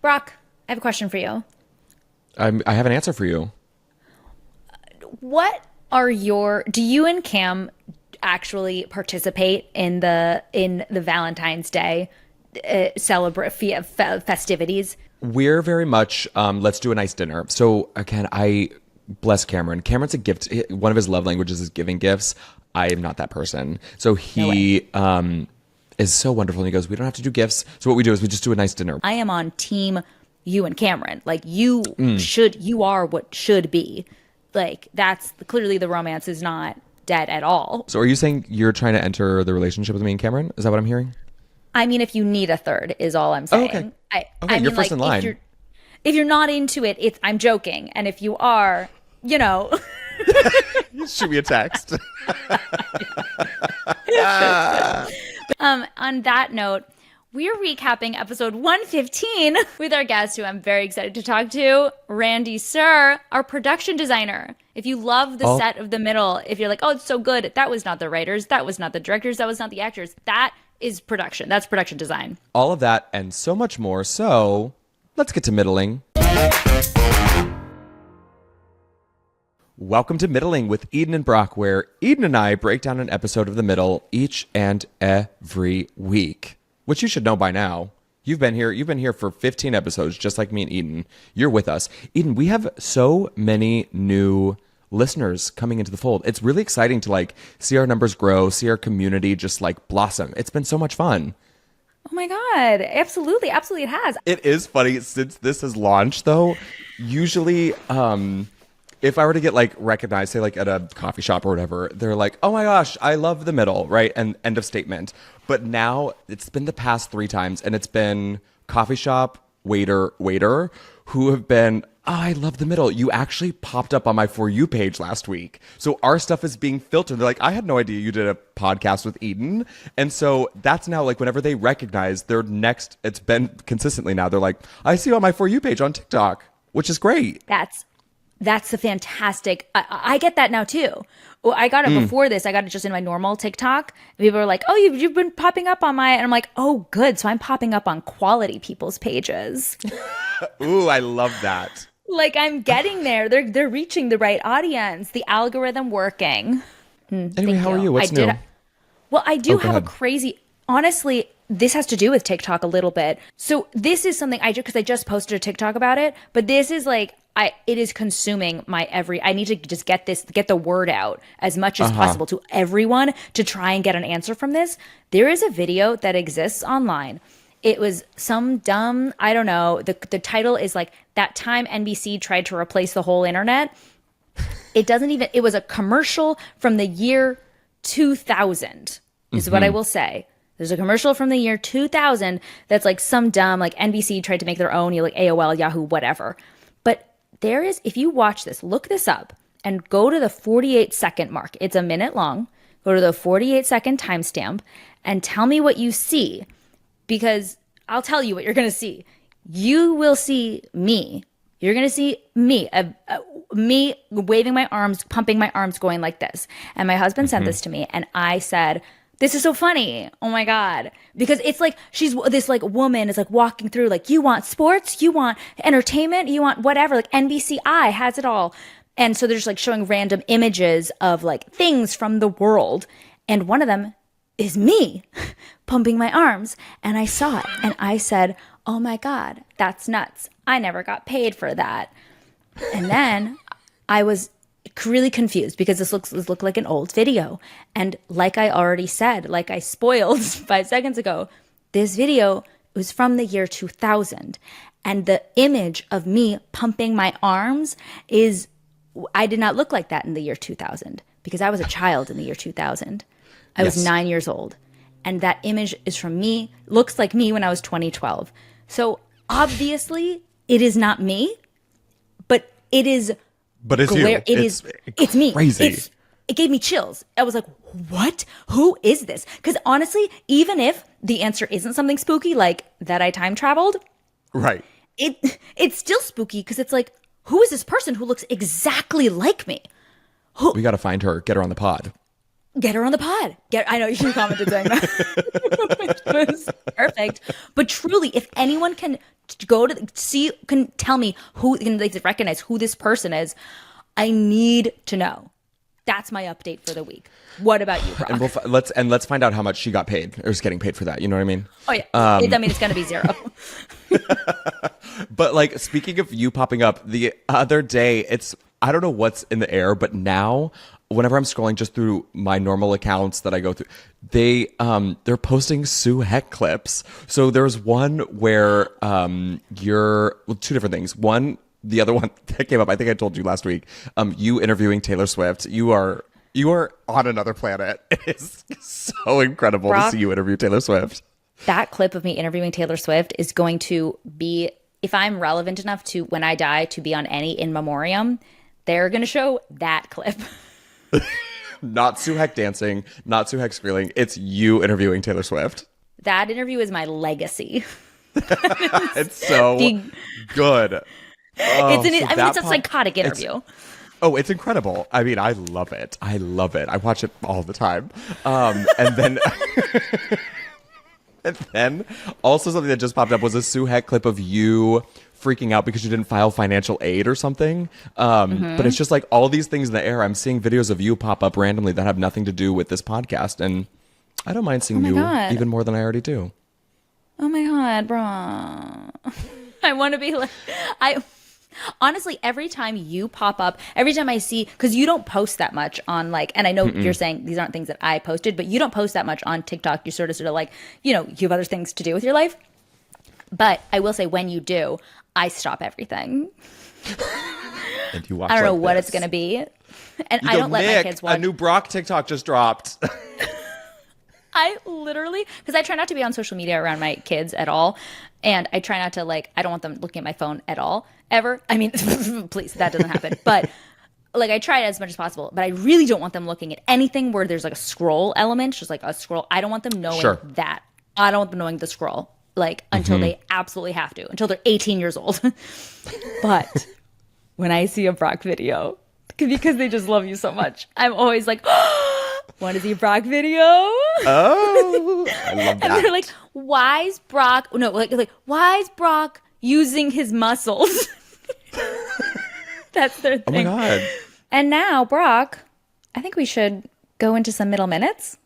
Brock, I have a question for you. I have an answer for you. What are your do you and Cam actually participate in the Valentine's Day festivities? We're very much let's do a nice dinner. So again, I bless Cameron. Cameron's a gift. One of his love languages is giving gifts. I am not that person. So No way. he is so wonderful. And he goes, we don't have to do gifts. So what we do is we just do a nice dinner. I am on team you and Cameron. Like you are what should be. Like that's clearly the romance is not dead at all. So are you saying you're trying to enter the relationship with me and Cameron? Is that what I'm hearing? I mean, if you need a third, is all I'm Oh, saying. okay. I Okay, I you're mean, first like in line. if you're not into it, it's I'm joking, and if you are, you know, Shoot me a text. on that note, we're recapping episode 115 with our guest, who I'm very excited to talk to, Randy Sur, our production designer. If you love the Oh, set of the middle, if you're like, oh, it's so good, that was not the writers, that was not the directors, that was not the actors, that is production. That's production design. all of that and so much more. So let's get to middling. Welcome to Middling with Eden and Brock, where Eden and I break down an episode of The Middle each and every week, which you should know by now. You've been here. You've been here for 15 episodes, just like me and Eden. You're with us. Eden, we have so many new listeners coming into the fold. It's really exciting to like see our numbers grow, see our community just like blossom. It's been so much fun. Oh my God. Absolutely. Absolutely. It has. It is funny since this has launched though. Usually, if I were to get like recognized, say like at a coffee shop or whatever, they're like, "Oh my gosh, I love The Middle," right? And end of statement. But now it's been the past 3 times, and it's been coffee shop waiter who have been, "Oh, I love The Middle. You actually popped up on my For You page last week." So our stuff is being filtered. They're like, "I had no idea you did a podcast with Eden." And so that's now like whenever they recognize their next, it's been consistently now, they're like, "I see you on my For You page on TikTok," which is great. That's the fantastic. I get that now too. Well, I got it before this. I got it just in my normal TikTok. And people are like, "Oh, you've been popping up on my," and I'm like, "Oh, good." So I'm popping up on quality people's pages. Ooh, I love that. Like I'm getting there. They're reaching the right audience. The algorithm working. Anyway, Thank how are you. you? What's new? Well, I Oh, do go have a ahead. crazy, honestly, this has to do with TikTok a little bit. So this is something I do because I just posted a TikTok about it, but this is like, it is consuming I need to just get the word out as much as possible to everyone to try and get an answer from this. There is a video that exists online. It was some dumb, I don't know. The title is like, that time NBC tried to replace the whole internet. It was a commercial from the year 2000 is what I will say. There's a commercial from the year 2000 that's like some dumb, like NBC tried to make their own, you know, like AOL, Yahoo, whatever. But there is, if you watch this, look this up and go to the 48-second mark. It's a minute long. Go to the 48-second timestamp and tell me what you see, because I'll tell you what you're going to see. You will see me. You're going to see me, me waving my arms, pumping my arms, going like this. And my husband sent this to me, and I said, "This is so funny. Oh my God." Because it's like, she's this like woman is like walking through, like, you want sports, you want entertainment, you want whatever. Like NBCI has it all. And so they're just like showing random images of like things from the world. And one of them is me pumping my arms. And I saw it and I said, "Oh my God, that's nuts. I never got paid for that." And then I was really confused because this looked like an old video. And like I already said, like I spoiled 5 seconds ago, this video was from the year 2000. And the image of me pumping my arms I did not look like that in the year 2000 because I was a child in the year 2000. I was Yes. 9 years old. And that image is from me, looks like me when I was 2012. So obviously it is not me, but it is But it's you. it's me. Crazy. It gave me chills. I was like, "What? Who is this?" Because honestly, even if the answer isn't something spooky like that I time traveled, Right. it's still spooky because it's like, who is this person who looks exactly like me? We got to find her, get her on the pod. get her on the pod. I know you commented saying that. It was perfect. But truly, if anyone can go to see, can tell me who, can they recognize who this person is, I need to know. That's my update for the week. What about you, Brock? And let's find out how much she got paid or is getting paid for that. You know what I mean? Oh yeah. I mean, it's going to be zero. But like, speaking of you popping up the other day, I don't know what's in the air, but now whenever I'm scrolling just through my normal accounts that I go through, they're posting Sue Heck clips. So there's one where two different things. One, the other one that came up, I think I told you last week, you interviewing Taylor Swift. You are on another planet. It is so incredible to see you interview Taylor Swift. That clip of me interviewing Taylor Swift is going to be, if I'm relevant enough to when I die to be on any in memoriam, they're going to show that clip. Not Sue Heck dancing, not Sue Heck squealing. It's you interviewing Taylor Swift. That interview is my legacy. It's so good. It's a psychotic interview. It's incredible. I mean, I love it. I watch it all the time. And then and then also something that just popped up was a Sue Heck clip of you freaking out because you didn't file financial aid or something. But it's just like all these things in the air. I'm seeing videos of you pop up randomly that have nothing to do with this podcast. And I don't mind seeing you even more than I already do. Oh my God, bro. I want to be like, honestly, every time you pop up, every time I see, because you don't post that much on like, and I know you're saying these aren't things that I posted, but you don't post that much on TikTok. You sort of like, you have other things to do with your life. But I will say when you do, I stop everything. And you watch I don't know like what this. it's going to be. And You I go, don't let Nick, my kids watch. a new Brock TikTok just dropped. I literally, because I try not to be on social media around my kids at all. And I try not to I don't want them looking at my phone at all, ever. I mean, please, that doesn't happen. But I try it as much as possible. But I really don't want them looking at anything where there's like a scroll element, just like a scroll. I don't want them knowing that. I don't want them knowing the scroll, until they absolutely have to, until they're 18 years old. But when I see a Brock video, because they just love you so much, I'm always like, want to see a Brock video? Oh, I love that. And they're like, why is Brock, why is Brock using his muscles? That's their thing. Oh my God. And now, Brock, I think we should go into some middle minutes.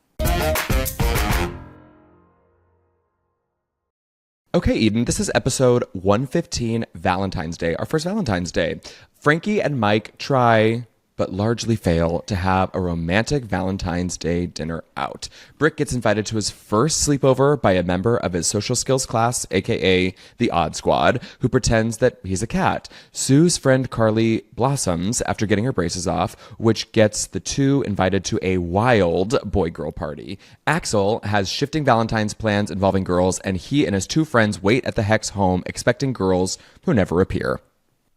Okay, Eden, this is episode 115, Valentine's Day, our first Valentine's Day. Frankie and Mike try, but largely fail, to have a romantic Valentine's Day dinner out. Brick gets invited to his first sleepover by a member of his social skills class, aka the Odd Squad, who pretends that he's a cat. Sue's friend Carly blossoms after getting her braces off, which gets the two invited to a wild boy-girl party. Axel has shifting Valentine's plans involving girls, and he and his two friends wait at the Hex home expecting girls who never appear.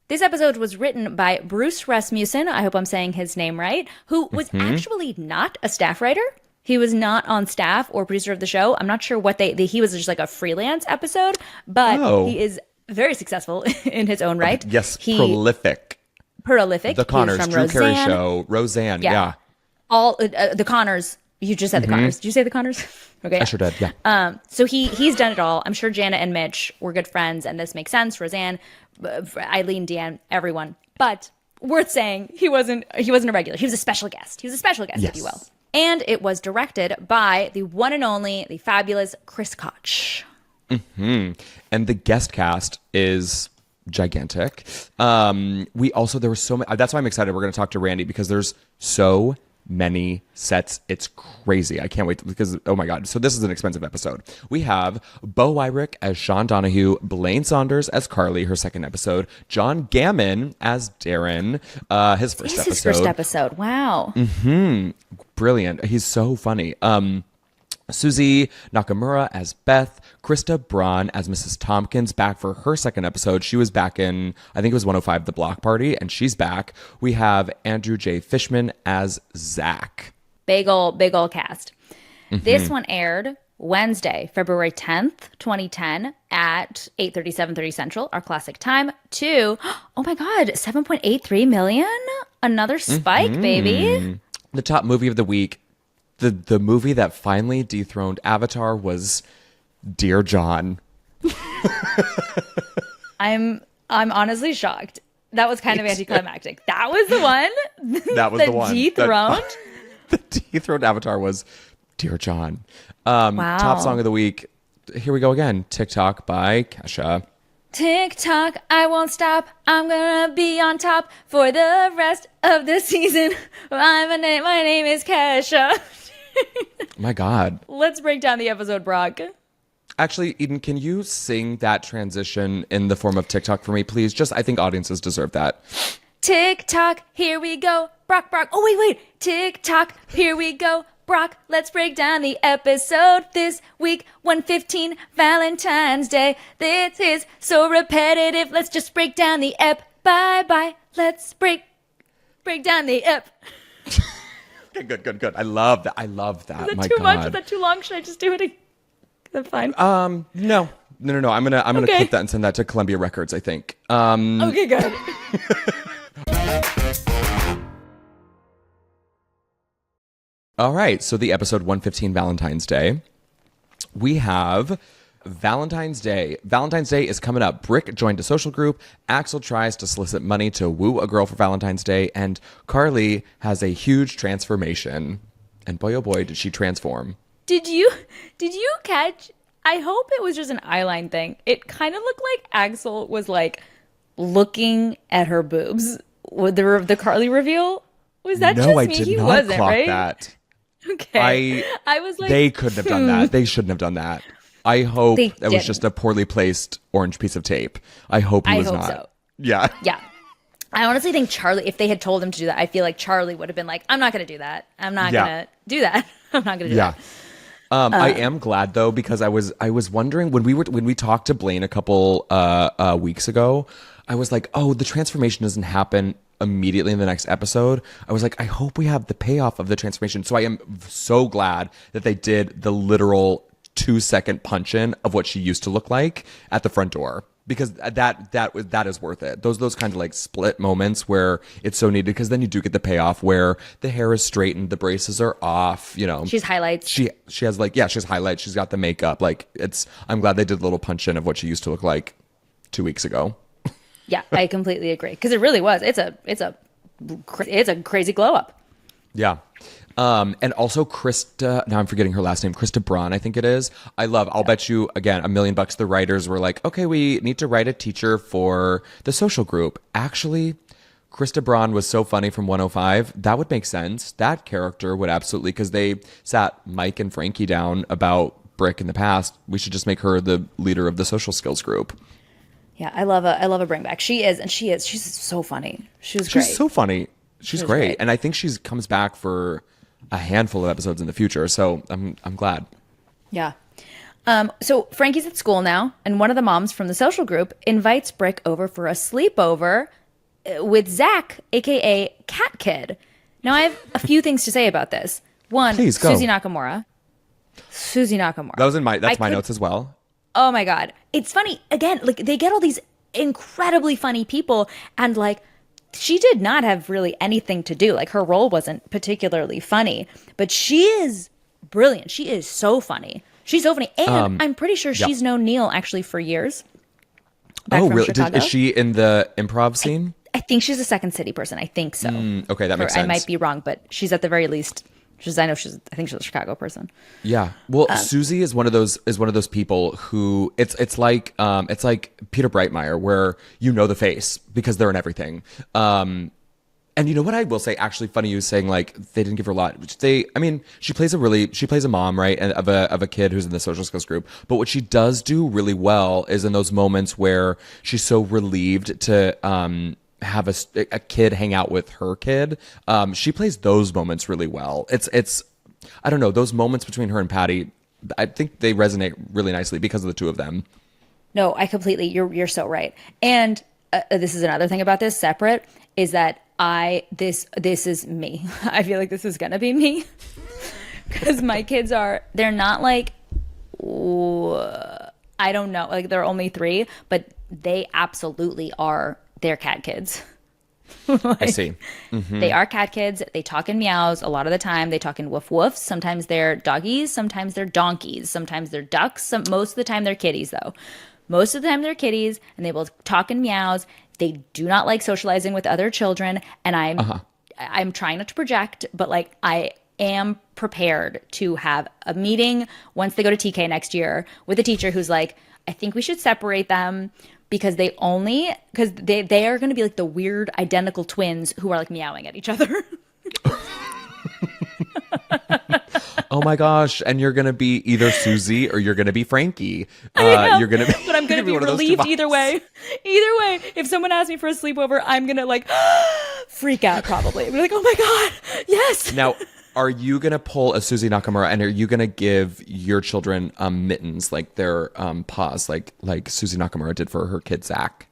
This episode was written by Bruce Rasmussen, I hope I'm saying his name right, who was actually not a staff writer. He was not on staff or producer of the show. I'm not sure what he was just like a freelance episode, but he is very successful in his own right. Yes, prolific. The Connors, from Drew Roseanne. Carey Show, Roseanne, yeah. All the Connors. You just said the Connors. Did you say the Connors? Okay. I sure did, yeah. So he's done it all. I'm sure Jana and Mitch were good friends, and this makes sense. Roseanne, Eileen, Deanne, everyone. But worth saying, he wasn't a regular. He was a special guest. Yes. If you will. And it was directed by the one and only, the fabulous Chris Koch. And the guest cast is gigantic. There were so many. That's why I'm excited. We're going to talk to Randy because there's so many sets. It's crazy. I can't wait because, oh my God. So this is an expensive episode. We have Bo Wyrick as Sean Donahue, Blaine Saunders as Carly, her second episode, John Gammon as Darren, his first episode. Wow. Brilliant. He's so funny. Susie Nakamura as Beth, Krista Braun as Mrs. Tompkins, back for her second episode. She was back in, I think it was 105 The Block Party, and she's back. We have Andrew J. Fishman as Zach. Big ol' cast. This one aired Wednesday, February 10th, 2010 at 8:30, 7:30 Central, our classic time, to, oh my God, 7.83 million? Another spike, baby. The top movie of the week the movie that finally dethroned Avatar was Dear John. I'm honestly shocked. That was kind of anticlimactic. That was the one. That was the one. Dethroned. The dethroned Avatar was Dear John. Wow. Top song of the week. Here we go again. TikTok by Kesha. TikTok, I won't stop. I'm gonna be on top for the rest of the season. My name is Kesha. My God. Let's break down the episode, Brock. Actually, Eden, can you sing that transition in the form of TikTok for me, please? Just, I think audiences deserve that. TikTok, here we go. Brock. Oh, wait. TikTok, here we go. Brock, let's break down the episode this week. 115 Valentine's Day. This is so repetitive. Let's just break down the ep. Bye. Let's break down the ep. Okay, good. I love that. Is that My too God. much? Is that too long? Should I just do it again? Is that fine? No. I'm gonna Okay. clip that and send that to Columbia Records, I think. Okay, good. All right, so the episode 115 Valentine's Day. We have Valentine's Day. Valentine's Day is coming up. Brick joined a social group. Axel tries to solicit money to woo a girl for Valentine's Day. And Carly has a huge transformation. And boy, oh boy, did she transform. Did you catch? I hope it was just an eyeline thing. It kind of looked like Axel was like looking at her boobs with the Carly reveal. Was that just No, I me? did He not wasn't, clock right? that. Okay. I was like, They couldn't have done that. They shouldn't have done that. I hope They that was didn't. just a poorly placed orange piece of tape. I hope he was hope not. so. Yeah. Yeah. I honestly think Charlie, if they had told him to do that, I feel like Charlie would have been like, I'm not going to do that. I'm not Yeah. going to do that. I'm not going to do Yeah. that. I am glad though, because I was wondering when we talked to Blaine a couple weeks ago, I was like, oh, the transformation doesn't happen immediately in the next episode. I was like, I hope we have the payoff of the transformation. So I am so glad that they did the literal 2-second punch in of what she used to look like at the front door. Because that is worth it. Those kind of like split moments where it's so needed, because then you do get the payoff where the hair is straightened, the braces are off, you know. She's highlights. She has like, yeah, she has highlights. She's got the makeup. Like I'm glad they did a little punch in of what she used to look like 2 weeks ago. Yeah, I completely agree. Because it really was. It's a crazy glow up. Yeah. And also Krista, now I'm forgetting her last name, Krista Braun, I think it is. I'll bet you, again, $1 million the writers were like, okay, we need to write a teacher for the social group. Actually, Krista Braun was so funny from 105. That would make sense. That character would absolutely, because they sat Mike and Frankie down about Brick in the past. We should just make her the leader of the social skills group. Yeah, I love a bring back. She's so funny. She's great. She's so funny. She's great. And I think she comes back for a handful of episodes in the future. So I'm glad. Yeah. So Frankie's at school now, and one of the moms from the social group invites Brick over for a sleepover with Zach, aka Cat Kid. Now I have a few things to say about this. One, Please, go. Susie Nakamura. That was my notes as well. Oh my God. It's funny. Again, like they get all these incredibly funny people, and like she did not have really anything to do. Like her role wasn't particularly funny, but she is brilliant. She is so funny. She's so funny. And I'm pretty sure she's known Neil actually for years. Back from Really? Chicago. Is she in the improv scene? I think she's a Second City person. I think so. Okay, that makes sense. I might be wrong, but she's at the very least. I think she's a Chicago person. Yeah. Well, Susie is one of those people who it's like Peter Breitmeyer, where you know the face because they're in everything. And you know what I will say, actually funny you saying like they didn't give her a lot. She plays a mom, right, and of a kid who's in the social skills group. But what she does do really well is in those moments where she's so relieved to have a kid hang out with her kid. She plays those moments really well. It's I don't know, those moments between her and Patty, I think they resonate really nicely because of the two of them. No, I completely. You're so right. And this is another thing about this separate is that this is me. I feel like this is gonna be me because my kids they're not like I don't know, like they're only 3, but they absolutely are. They're cat kids. I see. They are cat kids. They talk in meows a lot of the time. They talk in woof woofs. Sometimes they're doggies. Sometimes they're donkeys. Sometimes they're ducks. Most of the time they're kitties, though. Most of the time they're kitties, and they will talk in meows. They do not like socializing with other children, and I'm trying not to project, but like I am prepared to have a meeting once they go to TK next year with a teacher who's like, I think we should separate them because they are going to be like the weird identical twins who are like meowing at each other. Oh my gosh. And you're going to be either Susie or you're going to be Frankie. You're going to be, but I'm going to be relieved either way. Either way, if someone asks me for a sleepover, I'm going to like freak out probably. I'm like, oh my God, yes. Now, are you going to pull a Susie Nakamura and are you going to give your children mittens, like their paws, like Susie Nakamura did for her kid, Zach?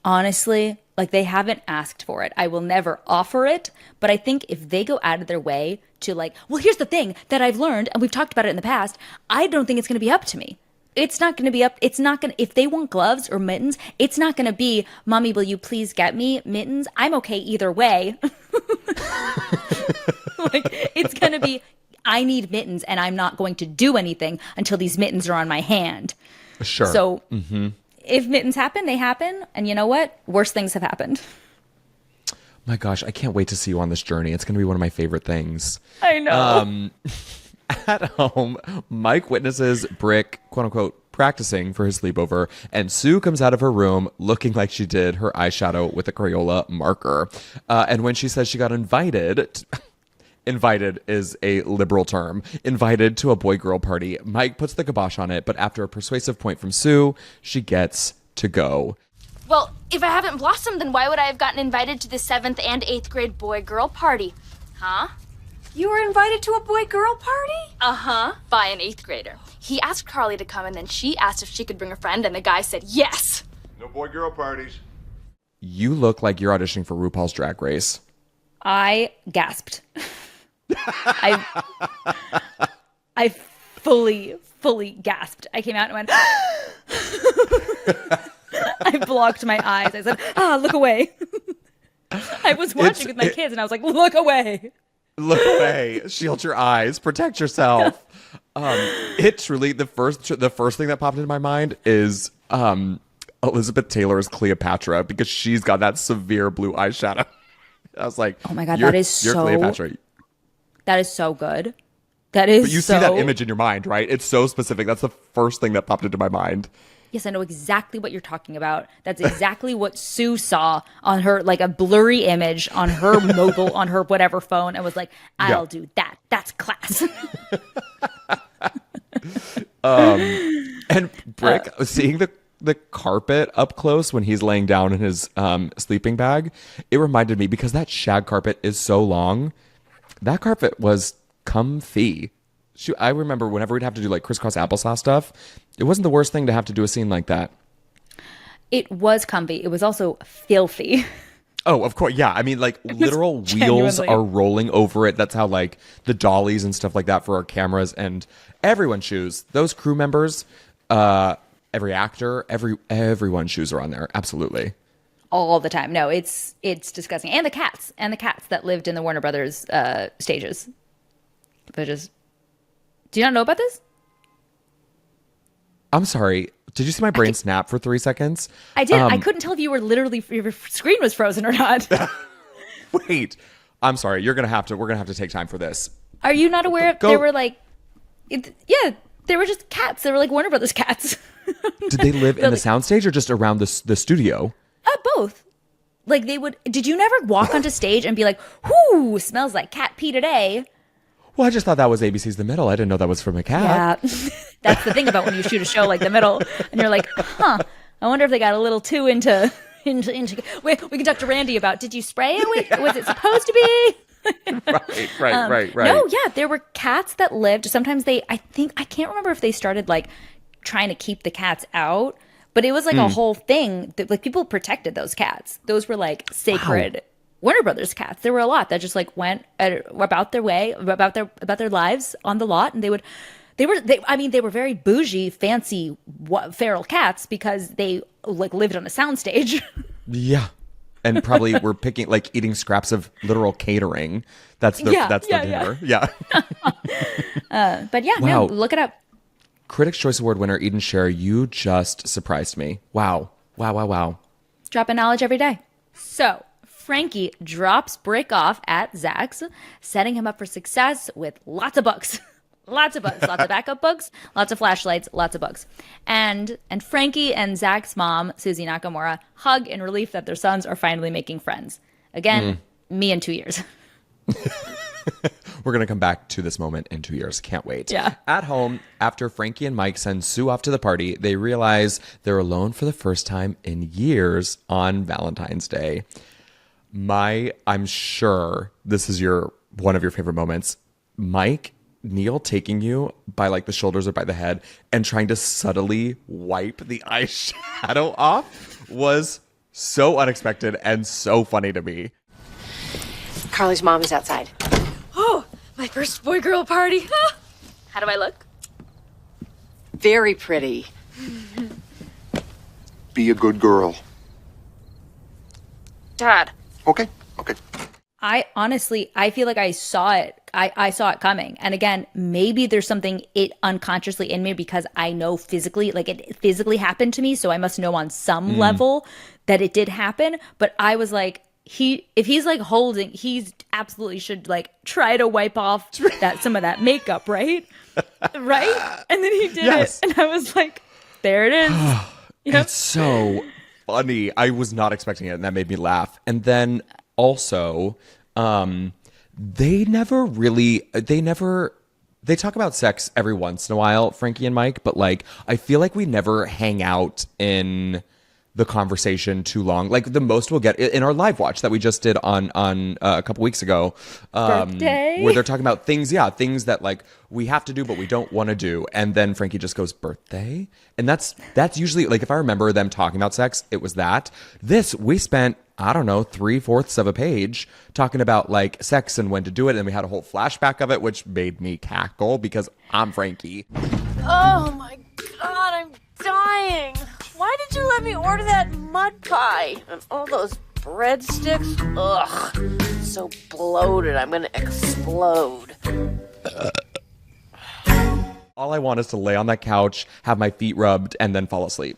Honestly, like they haven't asked for it. I will never offer it. But I think if they go out of their way to like, well, here's the thing that I've learned, and we've talked about it in the past, I don't think it's going to be up to me. It's not going to be up. It's not going to, if they want gloves or mittens, it's not going to be, Mommy, will you please get me mittens? I'm okay either way. Like, it's going to be, I need mittens and I'm not going to do anything until these mittens are on my hand. Sure. So if mittens happen, they happen. And you know what? Worse things have happened. My gosh, I can't wait to see you on this journey. It's going to be one of my favorite things. I know. At home, Mike witnesses Brick, quote unquote, practicing for his sleepover, and Sue comes out of her room looking like she did her eyeshadow with a Crayola marker. And when she says she got invited, invited is a liberal term, invited to a boy-girl party, Mike puts the kibosh on it, but after a persuasive point from Sue, she gets to go. Well, if I haven't blossomed, then why would I have gotten invited to the 7th and 8th grade boy-girl party? Huh? You were invited to a boy-girl party? Uh-huh, by an 8th grader. He asked Carly to come, and then she asked if she could bring a friend, and the guy said yes. No boy-girl parties. You look like you're auditioning for RuPaul's Drag Race. I gasped. I fully gasped. I came out and went, I blocked my eyes. I said, look away. I was watching with my kids and I was like, look away. Look away. Shield your eyes. Protect yourself. It truly, the first thing that popped into my mind is Elizabeth Taylor's Cleopatra, because she's got that severe blue eyeshadow. I was like, oh my God, you're Cleopatra. That is so good. That is. But you see that image in your mind, right? It's so specific. That's the first thing that popped into my mind. Yes, I know exactly what you're talking about. That's exactly what Sue saw on her, like a blurry image on her mobile, on her whatever phone, and was like, I'll do that. That's class. And Brick, seeing the carpet up close when he's laying down in his sleeping bag, it reminded me, because that shag carpet is so long, that carpet was comfy. I remember whenever we'd have to do like crisscross applesauce stuff, it wasn't the worst thing to have to do a scene like that. It was comfy. It was also filthy. Oh, of course. Yeah. I mean, like literal wheels are rolling over it. That's how like the dollies and stuff like that for our cameras and everyone's shoes. Those crew members, every actor, everyone's shoes are on there. Absolutely. All the time. No, it's disgusting. And the cats that lived in the Warner Brothers stages. They're just. Do you not know about this? I'm sorry. Did you see my brain snap for 3 seconds? I did. I couldn't tell if you were literally, if your screen was frozen or not. Wait. I'm sorry. We're going to have to take time for this. Are you not aware of, there were like, they were just cats. They were like Warner Brothers cats. Did they live in the soundstage or just around the studio? Both. Like they would, did you never walk onto stage and be like, whoo, smells like cat pee today? Well, I just thought that was ABC's The Middle. I didn't know that was from a cat. Yeah. That's the thing about when you shoot a show like The Middle and you're like, I wonder if they got a little too into we can talk to Randy about, did you spray it? Was it supposed to be? Right. No, yeah, there were cats that lived. Sometimes I can't remember if they started like trying to keep the cats out, but it was like a whole thing that like people protected those cats. Those were like sacred. Wow. Warner Brothers cats. There were a lot that just like went about their way, about their lives on the lot, and they were very bougie, fancy feral cats because they like lived on a soundstage. Yeah. and probably were picking like eating scraps of literal catering. That's their dinner. Yeah. But yeah, Wow. no, look it up. Critics' Choice Award winner Eden Sher, you just surprised me. Wow. Dropping knowledge every day. So Frankie drops Brick off at Zach's, setting him up for success with lots of books. Lots of books, lots of backup books, lots of flashlights, lots of books. And Frankie and Zach's mom, Susie Nakamura, hug in relief that their sons are finally making friends. Again, me in 2 years. We're going to come back to this moment in 2 years. Can't wait. Yeah. At home, after Frankie and Mike send Sue off to the party, they realize they're alone for the first time in years on Valentine's Day. I'm sure this is one of your favorite moments. Mike, Neil taking you by like the shoulders or by the head and trying to subtly wipe the eyeshadow off was so unexpected and so funny to me. Carly's mom is outside. Oh, my first boy-girl party. How do I look? Very pretty. Be a good girl. Dad. Okay. I feel like I saw it. I saw it coming. And again, maybe there's something unconsciously in me because I know physically, like it physically happened to me. So I must know on some level that it did happen. But I was like, if he's like holding, he's absolutely should like try to wipe off some of that makeup, right? Right? And then he did it. And I was like, there it is. Yep. It's so funny. I was not expecting it, and that made me laugh. And then also, they talk about sex every once in a while, Frankie and Mike, but like I feel like we never hang out in the conversation too long. Like the most we'll get in our live watch that we just did on a couple weeks ago, Birthday? where they're talking about things that like we have to do but we don't want to do, and then Frankie just goes birthday, and that's usually like if I remember them talking about sex, it was that. This we spent I don't know 3/4 of a page talking about like sex and when to do it, and we had a whole flashback of it, which made me cackle because I'm Frankie. Oh my god, I'm dying. Why did you let me order that mud pie? And all those breadsticks? Ugh. So bloated, I'm gonna explode. All I want is to lay on that couch, have my feet rubbed, and then fall asleep.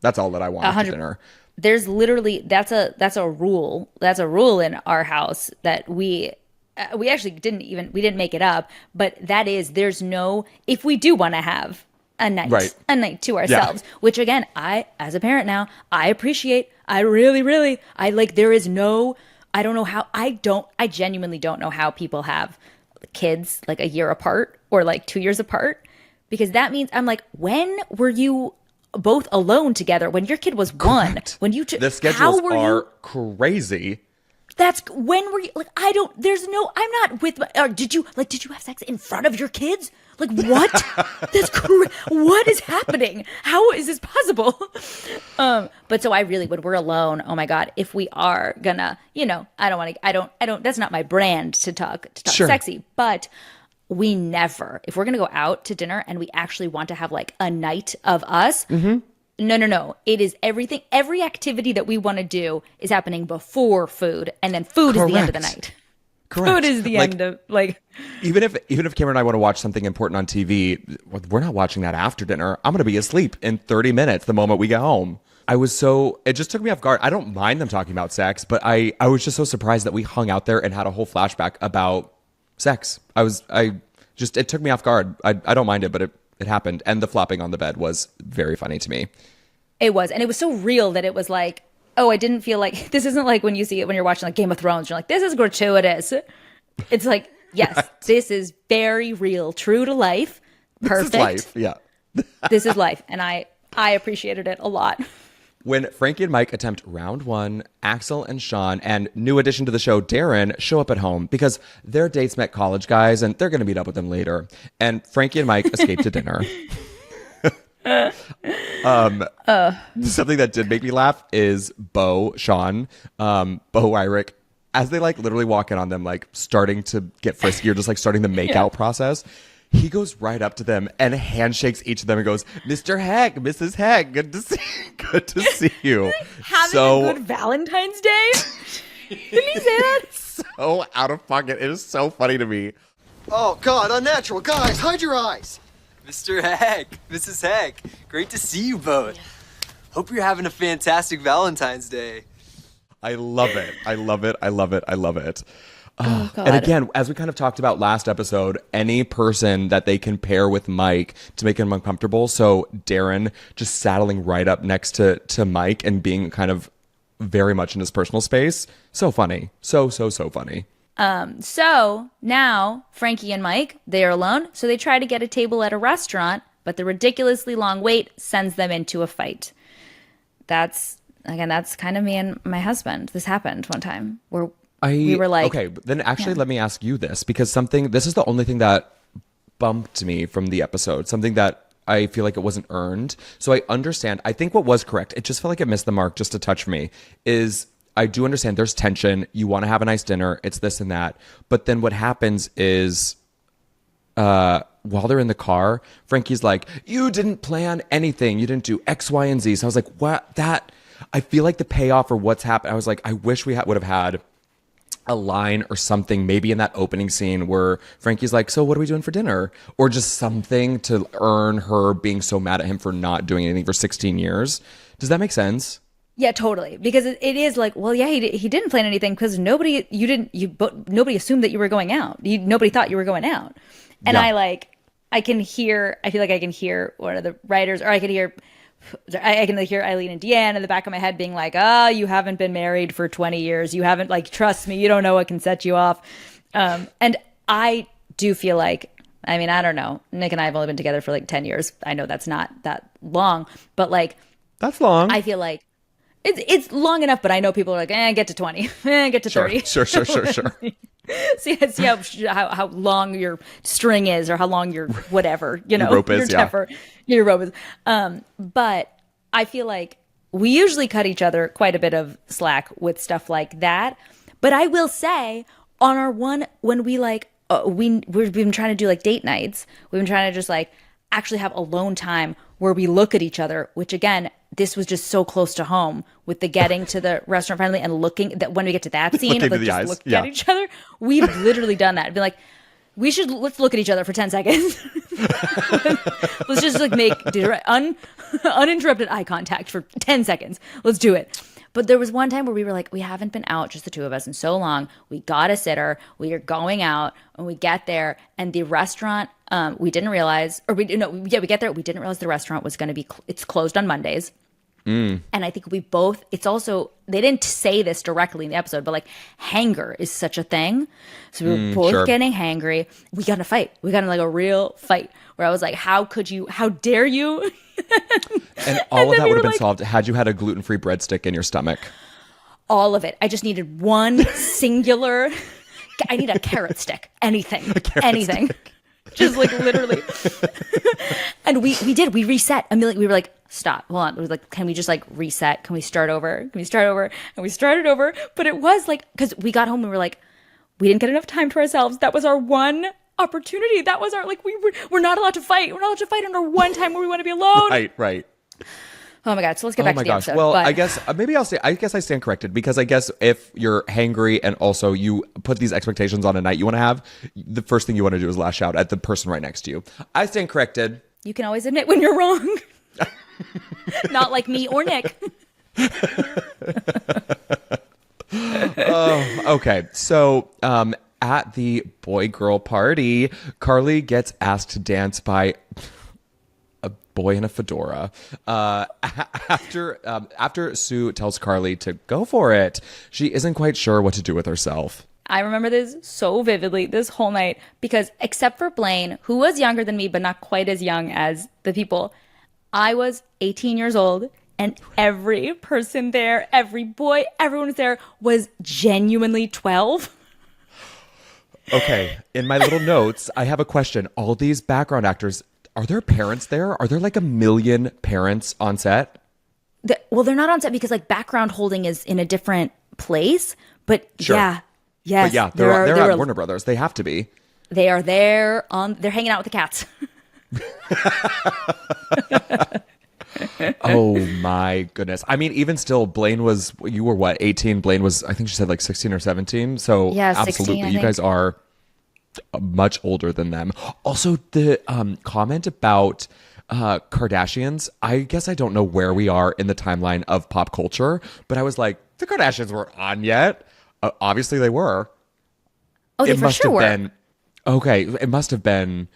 That's all that I want after dinner. There's literally that's a rule. That's a rule in our house that we actually didn't make it up, but that is there's no if we do want to have a night to ourselves, which again, I, as a parent now, I appreciate, I really, I like, there is no, I don't know how, I genuinely don't know how people have kids like a year apart or like 2 years apart, because that means I'm like, when were you both alone together? When your kid was one, when you, the schedules are crazy. That's when were you like, I'm not with my, did you have sex in front of your kids? Like what? What is happening? How is this possible? But so I really, when we're alone, oh my God, if we are gonna, I don't, that's not my brand to talk Sure. sexy, but we never, if we're gonna go out to dinner and we actually want to have like a night of us, No. It is everything. Every activity that we want to do is happening before food, and then food is the end of the night. Correct. Food is the end of like. Even if Cameron and I want to watch something important on TV, we're not watching that after dinner. I'm going to be asleep in 30 minutes the moment we get home. It just took me off guard. I don't mind them talking about sex, but I was just so surprised that we hung out there and had a whole flashback about sex. It took me off guard. I don't mind it, but it happened. And the flopping on the bed was very funny to me. It was. And it was so real that it was like, oh, I didn't feel like, this isn't like when you see it when you're watching like Game of Thrones. You're like, this is gratuitous. It's like, yes, this is very real, true to life. Perfect. This is life, yeah. This is life. And I appreciated it a lot. When Frankie and Mike attempt round one, Axel and Sean and new addition to the show, Darren, show up at home because their dates met college guys and they're going to meet up with them later. And Frankie and Mike escape to dinner. Something that did make me laugh is Sean, Bo Wyrick, as they like literally walk in on them, like starting to get frisky or just like starting the make out process. he goes right up to them and handshakes each of them and goes, "Mr. Heck, Mrs. Heck, good to see you." Having a good Valentine's Day? Didn't he say that? So out of pocket. It is so funny to me. Oh, God, unnatural. Guys, hide your eyes. Mr. Heck, Mrs. Heck, great to see you both. Hope you're having a fantastic Valentine's Day. I love it. I love it. I love it. I love it. Oh, God. And again, as we kind of talked about last episode, any person that they can pair with Mike to make him uncomfortable. So Darren just saddling right up next to Mike and being kind of very much in his personal space. So funny. So funny. So now Frankie and Mike, they are alone. So they try to get a table at a restaurant, but the ridiculously long wait sends them into a fight. That's kind of me and my husband. This happened one time where we were like, okay, then actually let me ask you this, because this is the only thing that bumped me from the episode, something that I feel like it wasn't earned. So I understand. I think what was correct, it just felt like it missed the mark just a touch for me, is I do understand there's tension. You want to have a nice dinner. It's this and that. But then what happens is while they're in the car, Frankie's like, "You didn't plan anything. You didn't do X, Y, and Z." So I was like, what? I feel like the payoff for what's happened, I was like, I wish we would have had a line or something maybe in that opening scene where Frankie's like, "So what are we doing for dinner?" Or just something to earn her being so mad at him for not doing anything for 16 years. Does that make sense? yeah, totally. Because it is like, well, yeah, he didn't plan anything because nobody assumed that you were going out. Nobody thought you were going out. And Yeah. I feel like I can hear one of the writers, or I can hear Eileen and Deanne in the back of my head being like, "Oh, you haven't been married for 20 years. You haven't, trust me, you don't know what can set you off." And I do feel like, I mean, I don't know. Nick and I have only been together for 10 years. I know that's not that long, but That's long. I feel like it's long enough, but I know people are like, get to 20, get to 30. Sure. see how long your string is, or how long your whatever, Your rope is, your temper, your rope is. But I feel like we usually cut each other quite a bit of slack with stuff like that. But I will say, on our one, when we've been trying to do date nights, we've been trying to just actually have alone time where we look at each other, which again, this was just so close to home with the getting to the restaurant finally and looking that when we get to that scene of Looking into the eyes. looking Yeah. at each other, we've literally done that. Be like, let's look at each other for 10 seconds. Let's just make uninterrupted eye contact for 10 seconds. Let's do it. But there was one time where we were like, we haven't been out, just the two of us, in so long. We got a sitter. We are going out, and we get there, and the restaurant, we didn't realize, we get there. We didn't realize the restaurant was going to be, it's closed on Mondays. And I think it's also, they didn't say this directly in the episode, but hanger is such a thing. So we were both getting hangry. We got in a fight. We got in a real fight where I was like, how dare you? And all of that would have been solved had you had a gluten-free breadstick in your stomach. All of it. I just needed one singular, I need a carrot stick. Anything. Stick. Just literally. And we reset a million. We were like, stop, hold on. We were like, can we just reset? Can we start over? And we started over. But it was because we got home and we were like, we didn't get enough time to ourselves. That was our one opportunity. That was our, we're not allowed to fight. We're not allowed to fight on our one time where we want to be alone. Right. Oh my God. So let's get back to the episode. Well, I guess I guess I stand corrected, because I guess if you're hangry and also you put these expectations on a night you want to have, the first thing you want to do is lash out at the person right next to you. I stand corrected. You can always admit when you're wrong. Not like me or Nick. Oh, okay. So, at the boy-girl party, Carly gets asked to dance by a boy in a fedora. After Sue tells Carly to go for it, she isn't quite sure what to do with herself. I remember this so vividly this whole night because except for Blaine, who was younger than me but not quite as young as the people, I was 18 years old, and every person there, every boy, everyone was there was genuinely 12. Okay, in my little notes, I have a question. All these background actors, are there parents there? Are there a million parents on set? Well, they're not on set because background holding is in a different place. But Sure. yeah, yes, But yeah, they're at Warner Brothers. They have to be. They are there they're hanging out with the cats. Oh my goodness. I mean, even still, you were what, 18? Blaine was, I think she said like 16 or 17. So Yeah, 16, absolutely. I You think. guys are much older than them. Also, the comment about Kardashians, I guess I don't know where we are in the timeline of pop culture, but I was like, the Kardashians weren't on yet. Obviously they were. Oh, they It for must sure have were. been, okay, it must have been,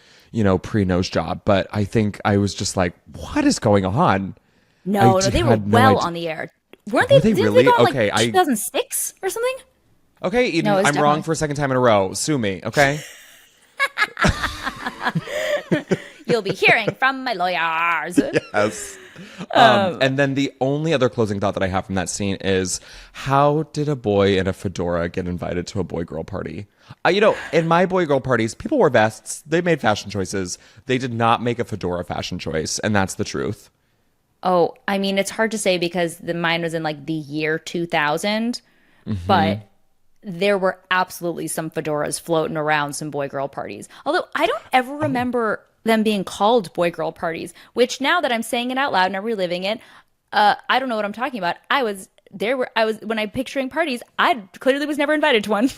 pre-nose job, but I think I was just like, what is going on? No, I they were had no well idea. on the air. Weren't Were they? they Didn't really? they go on Okay, like 2006 or something? Okay, Eden, No, it was I'm wrong definitely- for a second time in a row. Sue me, okay? You'll be hearing from my lawyers. Yes. And then the only other closing thought that I have from that scene is, how did a boy in a fedora get invited to a boy-girl party? In my boy-girl parties, people wore vests. They made fashion choices. They did not make a fedora fashion choice, and that's the truth. Oh, I mean, it's hard to say because mine was in like the year 2000, Mm-hmm. but there were absolutely some fedoras floating around some boy-girl parties. Although I don't ever remember them being called boy-girl parties, which now that I'm saying it out loud and I'm reliving it, I don't know what I'm talking about. When I'm picturing parties, I clearly was never invited to one.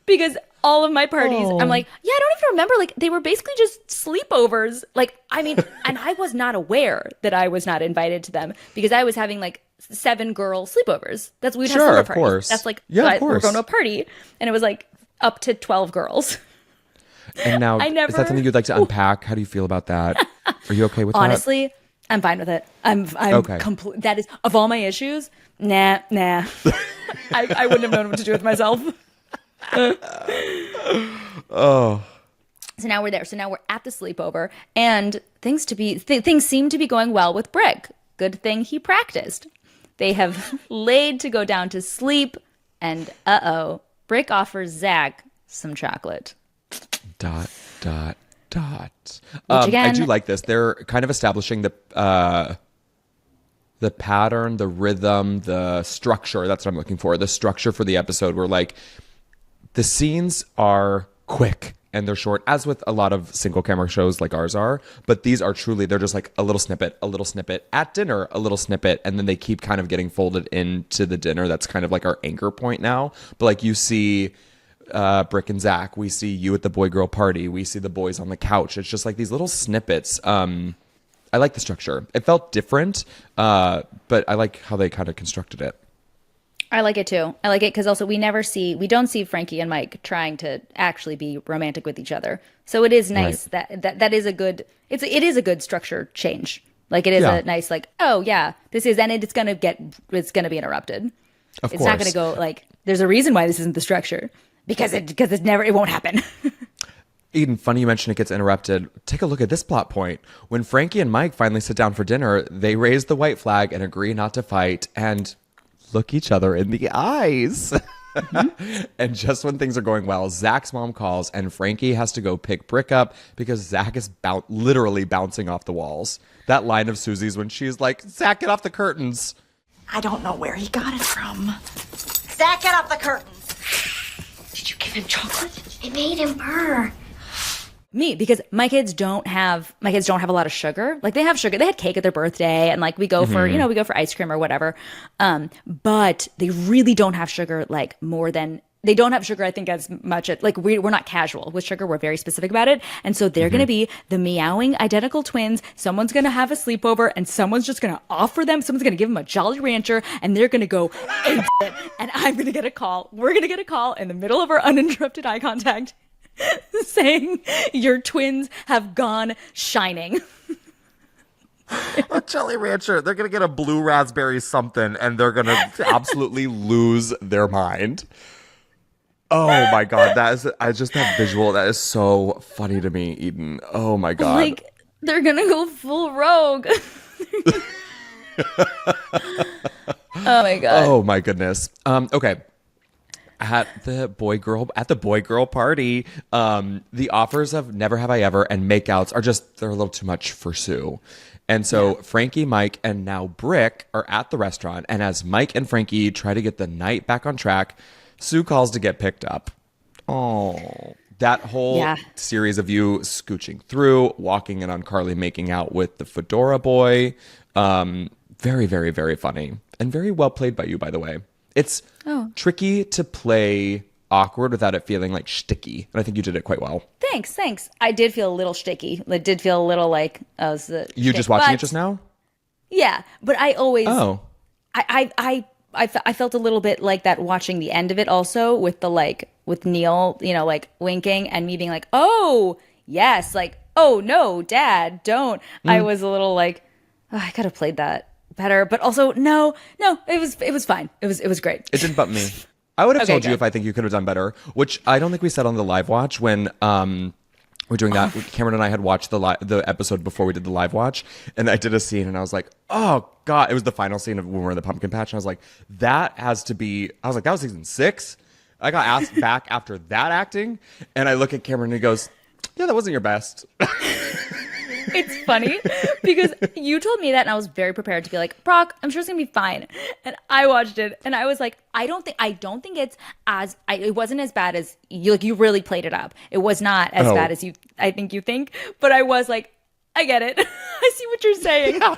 Because all of my parties, I'm like, yeah, I don't even remember. Like, they were basically just sleepovers. Like, I mean, and I was not aware that I was not invited to them because I was having like 7 girl sleepovers. We'd have Sure, summer of parties. course. That's like, Yeah, of we're course. going to a party, and it was like up to 12 girls. And now, I is never- that something you'd like to unpack? How do you feel about that? Are you okay with that? Honestly, I'm fine with it. I'm Okay. that is, of all my issues, nah. I wouldn't have known what to do with myself. Oh. So now we're there. So now we're at the sleepover, and things seem to be going well with Brick. Good thing he practiced. They have laid to go down to sleep, and Brick offers Zach some chocolate. ... I again- do like this. They're kind of establishing the pattern, the rhythm, the structure. That's what I'm looking for. The structure for the episode where like the scenes are quick and they're short, as with a lot of single camera shows like ours are. But these are truly, they're just like a little snippet at dinner, a little snippet. And then they keep kind of getting folded into the dinner. That's kind of like our anchor point now. But like you see Brick and Zach, we see you at the boy girl party, we see the boys on the couch. It's just like these little snippets. I like the structure. It felt different, but I like how they kind of constructed it. I like it too. I like it because also we don't see Frankie and Mike trying to actually be romantic with each other. So it is nice that is a good, it is a good structure change. Like it is Yeah. a nice like, oh yeah, this is, and it's gonna be interrupted. Of It's not course. gonna go like, there's a reason why this isn't the structure because it won't happen. Eden, funny you mentioned it gets interrupted. Take a look at this plot point. When Frankie and Mike finally sit down for dinner, they raise the white flag and agree not to fight and look each other in the eyes. And just when things are going well, Zach's mom calls and Frankie has to go pick Brick up because Zach is literally bouncing off the walls. That line of Susie's when she's like, Zach, get off the curtains. I don't know where he got it from. Zach, get off the curtains. Did you give him chocolate? It made him purr. Me, because my kids don't have a lot of sugar. Like they have sugar, they had cake at their birthday, and like we go for ice cream or whatever. But they really don't have sugar they don't have sugar, I think, as much as like we're not casual with sugar. We're very specific about it. And so they're gonna be the meowing identical twins. Someone's gonna have a sleepover and someone's just gonna offer them, someone's gonna give them a Jolly Rancher and they're gonna go ape it. And I'm gonna get a call. We're gonna get a call in the middle of our uninterrupted eye contact saying your twins have gone shining. A Jolly Rancher. They're going to get a blue raspberry something and they're going to absolutely lose their mind. Oh my God. That visual. That is so funny to me, Eden. Oh my God. Like they're gonna go full rogue. Oh my God. Oh my goodness. Okay. At the boy girl party, the offers of Never Have I Ever and makeouts they're a little too much for Sue. And so Frankie, Mike, and now Brick are at the restaurant. And as Mike and Frankie try to get the night back on track, Sue calls to get picked up. Oh, that whole Yeah. series of you scooching through, walking in on Carly, making out with the fedora boy. Very, very, very funny and very well played by you, by the way. It's tricky to play awkward without it feeling like shticky, and I think you did it quite well. Thanks. I did feel a little shticky. It did feel a little like I was the You just watching it just now? Yeah, but I always Oh, I felt a little bit like that watching the end of it also with the with Neil, like winking and me being like, "Oh, yes," like, "Oh no, Dad, don't." I was a little like, oh, I could have played that better, but also no, it was fine. It was great. it didn't bump me. I would have Okay, told you good. if I think you could have done better, which I don't think we said on the live watch when we're doing that. Cameron and I had watched the episode before we did the live watch, and I did a scene, and I was like, "Oh God!" It was the final scene of when we're in the pumpkin patch, and I was like, "That has to be." I was like, "That was season 6." I got asked back after that acting, and I look at Cameron, and he goes, "Yeah, that wasn't your best." It's funny because you told me that and I was very prepared to be like, "Brock, I'm sure it's gonna be fine." And I watched it and I was like, I don't think it's it wasn't as bad as you really played it up. It was not as bad as I think you think, but I was like, I get it. I see what you're saying. Yeah.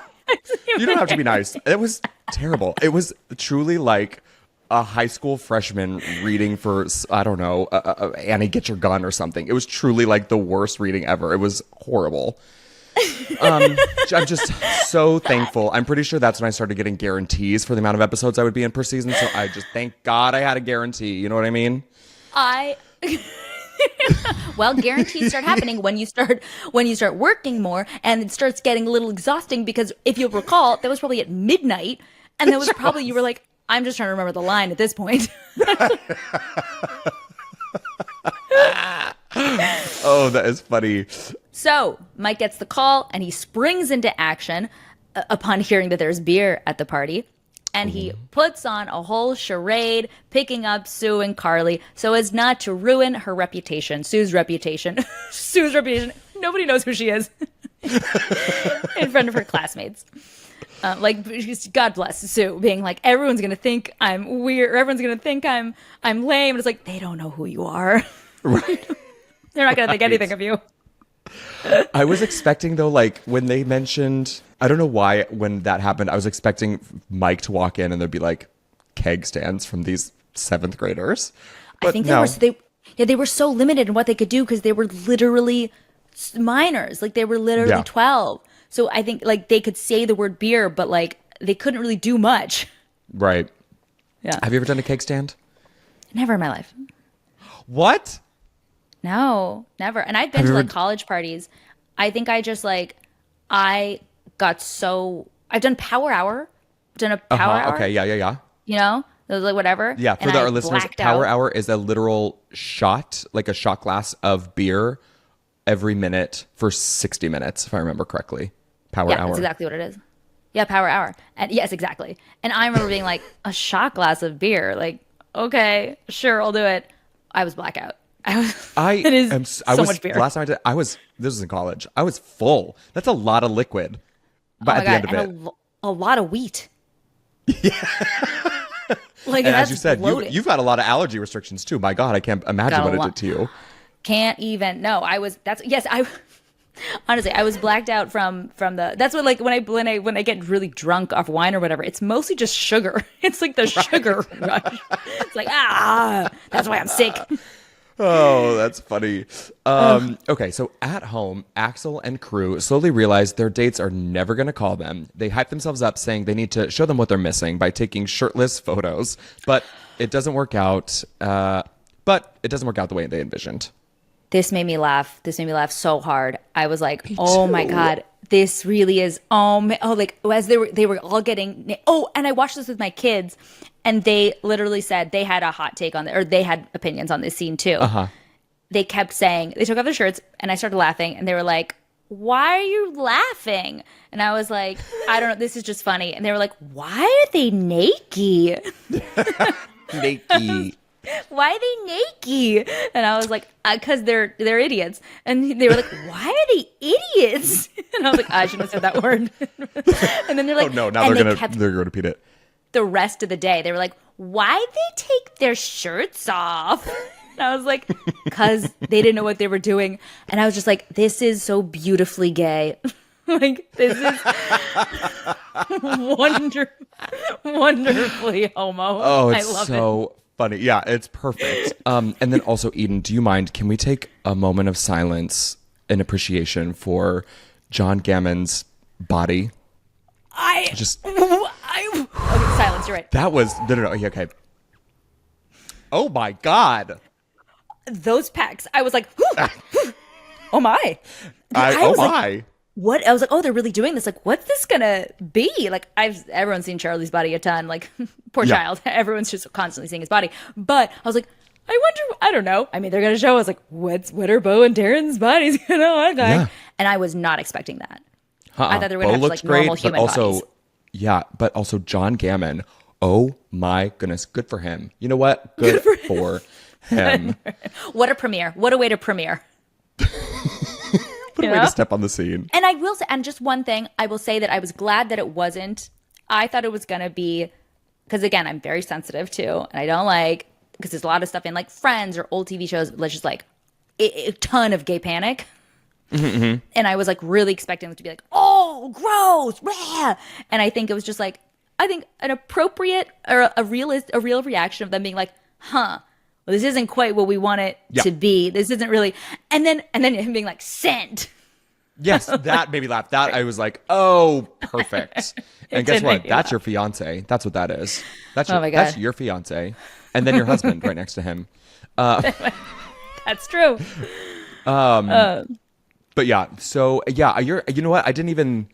You don't have to be nice. It was terrible. It was truly like a high school freshman reading for, I don't know, Annie, Get Your Gun or something. It was truly like the worst reading ever. It was horrible. I'm just so thankful. I'm pretty sure that's when I started getting guarantees for the amount of episodes I would be in per season. So I just thank God I had a guarantee. You know what I mean? Well, guarantees start happening when you start working more, and it starts getting a little exhausting because if you'll recall, that was probably at midnight, and that was probably you were like, I'm just trying to remember the line at this point. Oh, that is funny. So Mike gets the call and he springs into action upon hearing that there's beer at the party. And he puts on a whole charade, picking up Sue and Carly so as not to ruin her reputation, Sue's reputation. Sue's reputation. Nobody knows who she is in front of her classmates. God bless Sue being like, everyone's going to think I'm weird. Or everyone's going to think I'm lame. And it's like, they don't know who you are. Right. They're not going to think anything of you. I was expecting though, like when they mentioned, I don't know why when that happened, I was expecting Mike to walk in and there'd be like keg stands from these 7th graders. But I think no. they were so limited in what they could do because they were literally minors. Like they were literally 12. So I think like they could say the word beer, but like they couldn't really do much. Right. Yeah. Have you ever done a keg stand? Never in my life. What? No, never. And I've been to like college parties. I think I just like, I've done Power Hour. I've done a Power Hour. Okay, yeah. You know? It was like whatever. Yeah, for and our I listeners, blacked Power out. Hour is a literal shot, like a shot glass of beer every minute for 60 minutes, if I remember correctly. Power Yeah, Hour. that's exactly what it is. Yeah, Power Hour. And yes, exactly. And I remember being like, a shot glass of beer. Like, okay, sure, I'll do it. I was blackout. Much beer. Last time this was in college. I was full. That's a lot of liquid. But at the end of and it. a lot of wheat. Yeah. Like, and that's as you said, you've got a lot of allergy restrictions too. My God, I can't imagine what it did to you. Can't even. No, honestly, I was blacked out from that's what, like, when I get really drunk off wine or whatever, it's mostly just sugar. It's like the sugar rush. It's like, that's why I'm sick. Oh, that's funny. Okay, so at home, Axel and crew slowly realize their dates are never going to call them. They hype themselves up saying they need to show them what they're missing by taking shirtless photos, but it doesn't work out. But it doesn't work out the way they envisioned. This made me laugh. So hard. I was like, oh my God, this really is. Like as they were all getting. And I watched this with my kids, and they literally said they had a hot take on it, or they had opinions on this scene too. They kept saying, they took off their shirts, and I started laughing, and they were like, "Why are you laughing?" And I was like, "I don't know. This is just funny." And they were like, "Why are they naked?" Naked. Why are they naked? And I was like, because they're idiots. And they were like, why are they idiots? And I was like, I shouldn't have said that word. And then they're like, oh no, now they're gonna repeat it. The rest of the day, they were like, why'd they take their shirts off? And I was like, because they didn't know what they were doing. And I was just like, this is so beautifully gay. Like, this is wonderfully homo. Oh, I it's love so funny. Yeah, it's perfect. And then also, Eden, do you mind? Can we take a moment of silence and appreciation for John Gammon's body? Okay, silence, you're right. That was no. Okay. Oh my God. Those pecs, I was like, oh my. My. What? I was like, oh, they're really doing this. Like, what's this gonna be? Like, everyone's seen Charlie's body a ton. Like, poor child. Everyone's just constantly seeing his body. But I was like, I wonder. I don't know. I mean, they're gonna show us like what are Bo and Darren's bodies gonna look like? Yeah. And I was not expecting that. I thought they were gonna have looks like normal great, human but also, bodies. yeah, but also John Gammon. Oh my goodness, good for him. You know what? Good for him. What a premiere! What a way to premiere! What a way to step on the scene. And I will say, and just one thing, I will say that I was glad that it wasn't. I thought it was going to be, because again, I'm very sensitive too, and I don't like, because there's a lot of stuff in like Friends or old TV shows, let's just like a ton of gay panic. And I was like really expecting them to be like, oh, gross, blah. And I think it was just like, I think an appropriate or a real reaction of them being like, huh. Well, this isn't quite what we want it to be. This isn't really, and then him being like, sent. Yes, that made me laugh. That I was like, oh, perfect. And guess what? That's your fiance. That's what that is. That's your, Oh my God. That's your fiance, and then your husband right next to him. That's true. But yeah, so yeah, you know what? I didn't even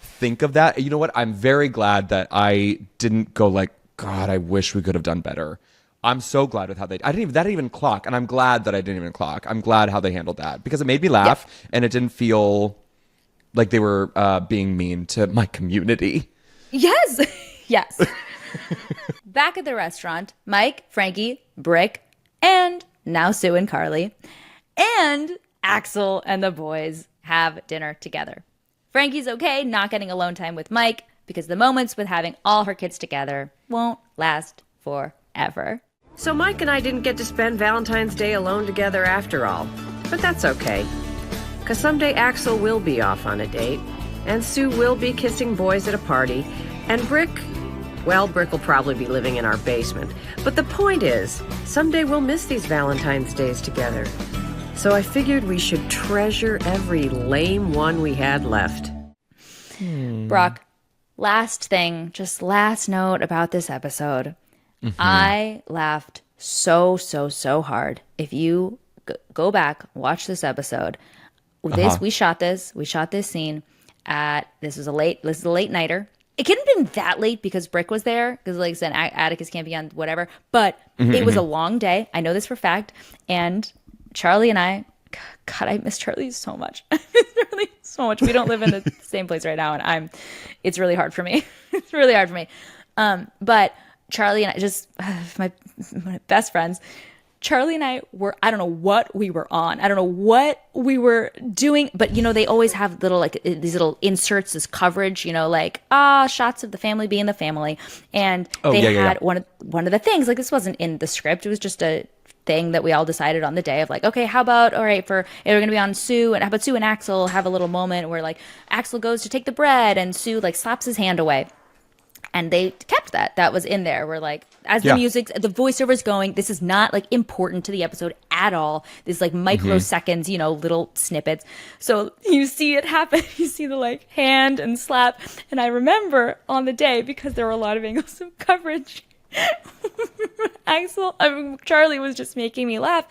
think of that. You know what? I'm very glad that I didn't go like, God, I wish we could have done better. I'm so glad with how that didn't even clock, and I'm glad that I didn't even clock. I'm glad how they handled that because it made me laugh, and it didn't feel like they were being mean to my community. Yes. Yes. Back at the restaurant, Mike, Frankie, Brick, and now Sue and Carly, and Axel and the boys have dinner together. Frankie's okay not getting alone time with Mike because the moments with having all her kids together won't last forever. So Mike and I didn't get to spend Valentine's Day alone together after all. But that's okay. Because someday Axel will be off on a date, and Sue will be kissing boys at a party, and Brick will probably be living in our basement. But the point is, someday we'll miss these Valentine's Days together. So I figured we should treasure every lame one we had left. Brock, last note about this episode. I laughed so hard. If you go back, watch this episode. We shot this scene at, this is a late nighter. It couldn't have been that late because Brick was there, because like I said, Atticus can't be on whatever, but it was a long day. I know this for a fact. And Charlie and I, God, I miss Charlie so much. I miss Charlie so much. We don't live in the same place right now, and it's really hard for me. It's really hard for me. But Charlie and I, just my best friends, Charlie and I were, I don't know what we were on. I don't know what we were doing, but you know, they always have little, like these little inserts as coverage, you know, like, shots of the family being the family. And they had one of the things, like this wasn't in the script. It was just a thing that we all decided on the day of like, okay, how about, all right, we're going to be on Sue, and how about Sue and Axel have a little moment where like Axel goes to take the bread and Sue like slaps his hand away. And they kept that. That was in there. We're like, as the music, the voiceover's going, this is not like important to the episode at all. This is like microseconds, you know, little snippets. So you see it happen. You see the like hand and slap. And I remember on the day, because there were a lot of angles of coverage, Charlie was just making me laugh.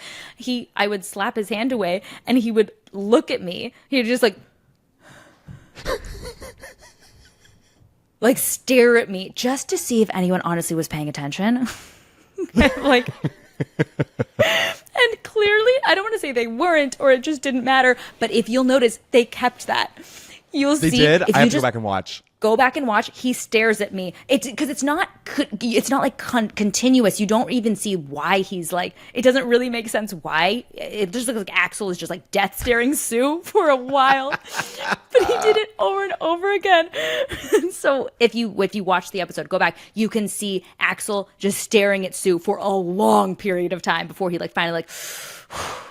I would slap his hand away and he would look at me. He would just like stare at me just to see if anyone honestly was paying attention. Like, and clearly, I don't want to say they weren't or it just didn't matter, but if you'll notice, they kept that. You'll see. They did? I have to go back and watch. Go back and watch. He stares at me. It's because it's not like continuous. You don't even see why he's like. It doesn't really make sense why. It just looks like Axel is just like death staring Sue for a while, but he did it over and over again. So if you watch the episode, go back. You can see Axel just staring at Sue for a long period of time before he like finally like,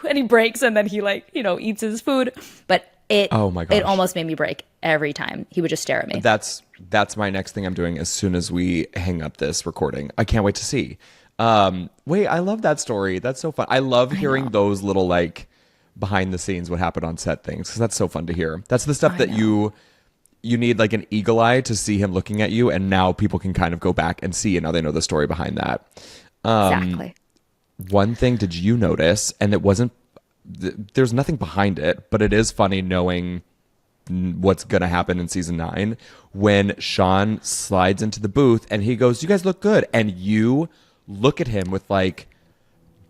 and he breaks, and then he like eats his food, but. Oh my gosh. It almost made me break every time. He would just stare at me. That's my next thing I'm doing as soon as we hang up this recording. I can't wait to see. Wait, I love that story. That's so fun. I love hearing those little like behind the scenes, what happened on set things, because that's so fun to hear. That's the stuff that you need like an eagle eye to see him looking at you, and now people can kind of go back and see, and now they know the story behind that. Exactly. One thing did you notice, and it wasn't, there's nothing behind it, but it is funny knowing what's going to happen in season 9 when Sean slides into the booth and he goes, "You guys look good." And you look at him with like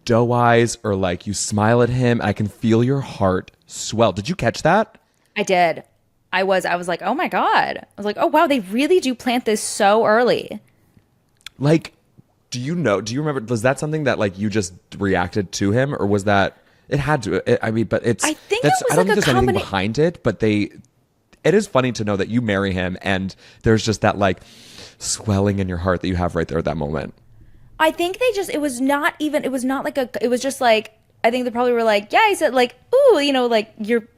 doe eyes, or like you smile at him. I can feel your heart swell. Did you catch that? I did. I was like, oh my God. I was like, oh wow, they really do plant this so early. Like, do you remember, was that something that like you just reacted to him, or was that... It had to. But it's... I think it was I don't think there's anything behind it, but it is funny to know that you marry him and there's just that like swelling in your heart that you have right there at that moment. I think it was just like, I think they probably were like, yeah, he said like, ooh, like your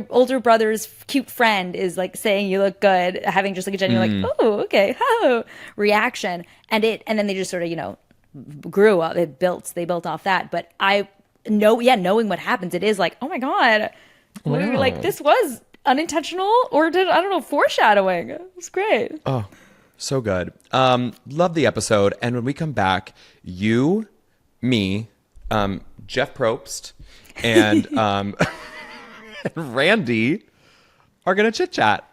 older brother's cute friend is like saying you look good, having just like a genuine like, oh, okay, reaction. And then they just sort of, grew up. They built off that. But knowing what happens, it is like, oh my God, wow. Like this was unintentional, or foreshadowing. It was great. Oh, so good. Love the episode. And when we come back, you, me, Jeff Probst, and Randy are gonna chit chat.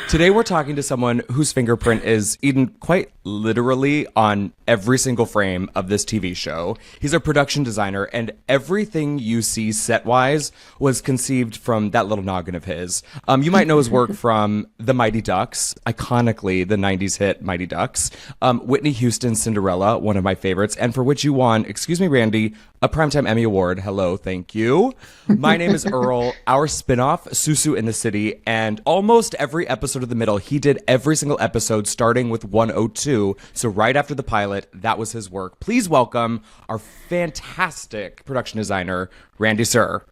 Today we're talking to someone whose fingerprint is eaten quite literally on every single frame of this TV show. He's a production designer, and everything you see set-wise was conceived from that little noggin of his. You might know his work from The Mighty Ducks, iconically the 90s hit Mighty Ducks, Whitney Houston's Cinderella, one of my favorites, and for which you won, excuse me, Randy, a Primetime Emmy Award. Hello, thank you. My name is Earl. Our spinoff, Susu in the City, and almost every episode of The Middle, he did every single episode starting with 102. So right after the pilot, that was his work. Please welcome our fantastic production designer, Randy Sur.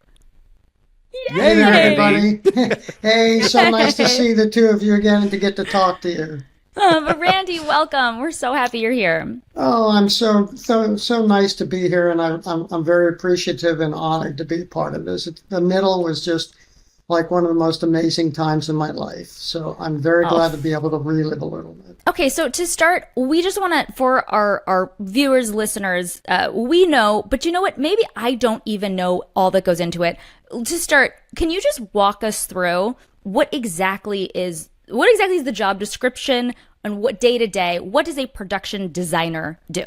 Yay! Hey there, everybody. Hey, so nice to see the two of you again and to get to talk to you. But Randy, welcome. We're so happy you're here. Oh, I'm so nice to be here, and I'm very appreciative and honored to be a part of this. The Middle was just like one of the most amazing times in my life. So I'm very glad to be able to relive a little bit. Okay, so to start, we just want to, for our viewers, listeners, we know, but you know what? Maybe I don't even know all that goes into it. To start, can you just walk us through what exactly is the job description, and what day-to-day, what does a production designer do?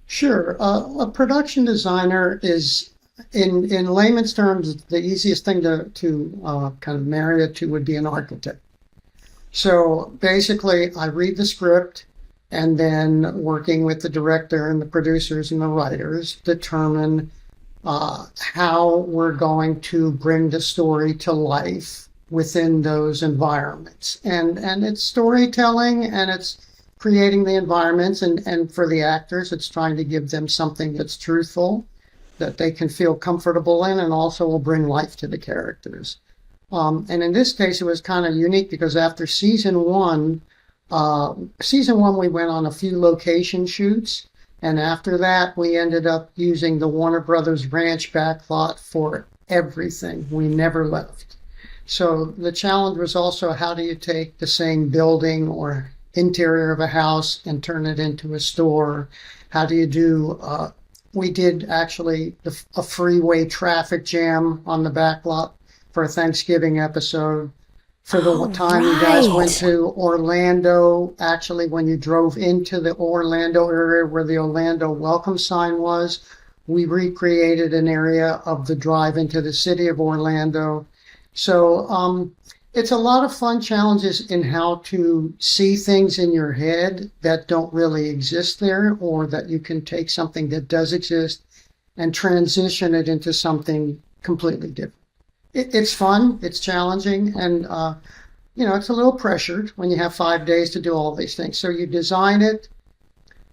Sure. A production designer is, in layman's terms, the easiest thing to kind of marry it to would be an architect. So basically, I read the script, and then working with the director and the producers and the writers, determine how we're going to bring the story to life within those environments. And it's storytelling, and it's creating the environments, and for the actors, it's trying to give them something that's truthful, that they can feel comfortable in, and also will bring life to the characters. And in this case, it was kind of unique because after season one, we went on a few location shoots. And after that, we ended up using the Warner Brothers Ranch backlot for everything. We never left. So the challenge was also, how do you take the same building or interior of a house and turn it into a store? How do you do, we did actually a freeway traffic jam on the backlot for a Thanksgiving episode. For the time you guys went to Orlando, actually when you drove into the Orlando area where the Orlando welcome sign was, We recreated an area of the drive into the city of Orlando. So it's a lot of fun challenges in how to see things in your head that don't really exist there, or that you can take something that does exist and transition it into something completely different. It's fun, it's challenging, and it's a little pressured when you have 5 days to do all these things. So you design it,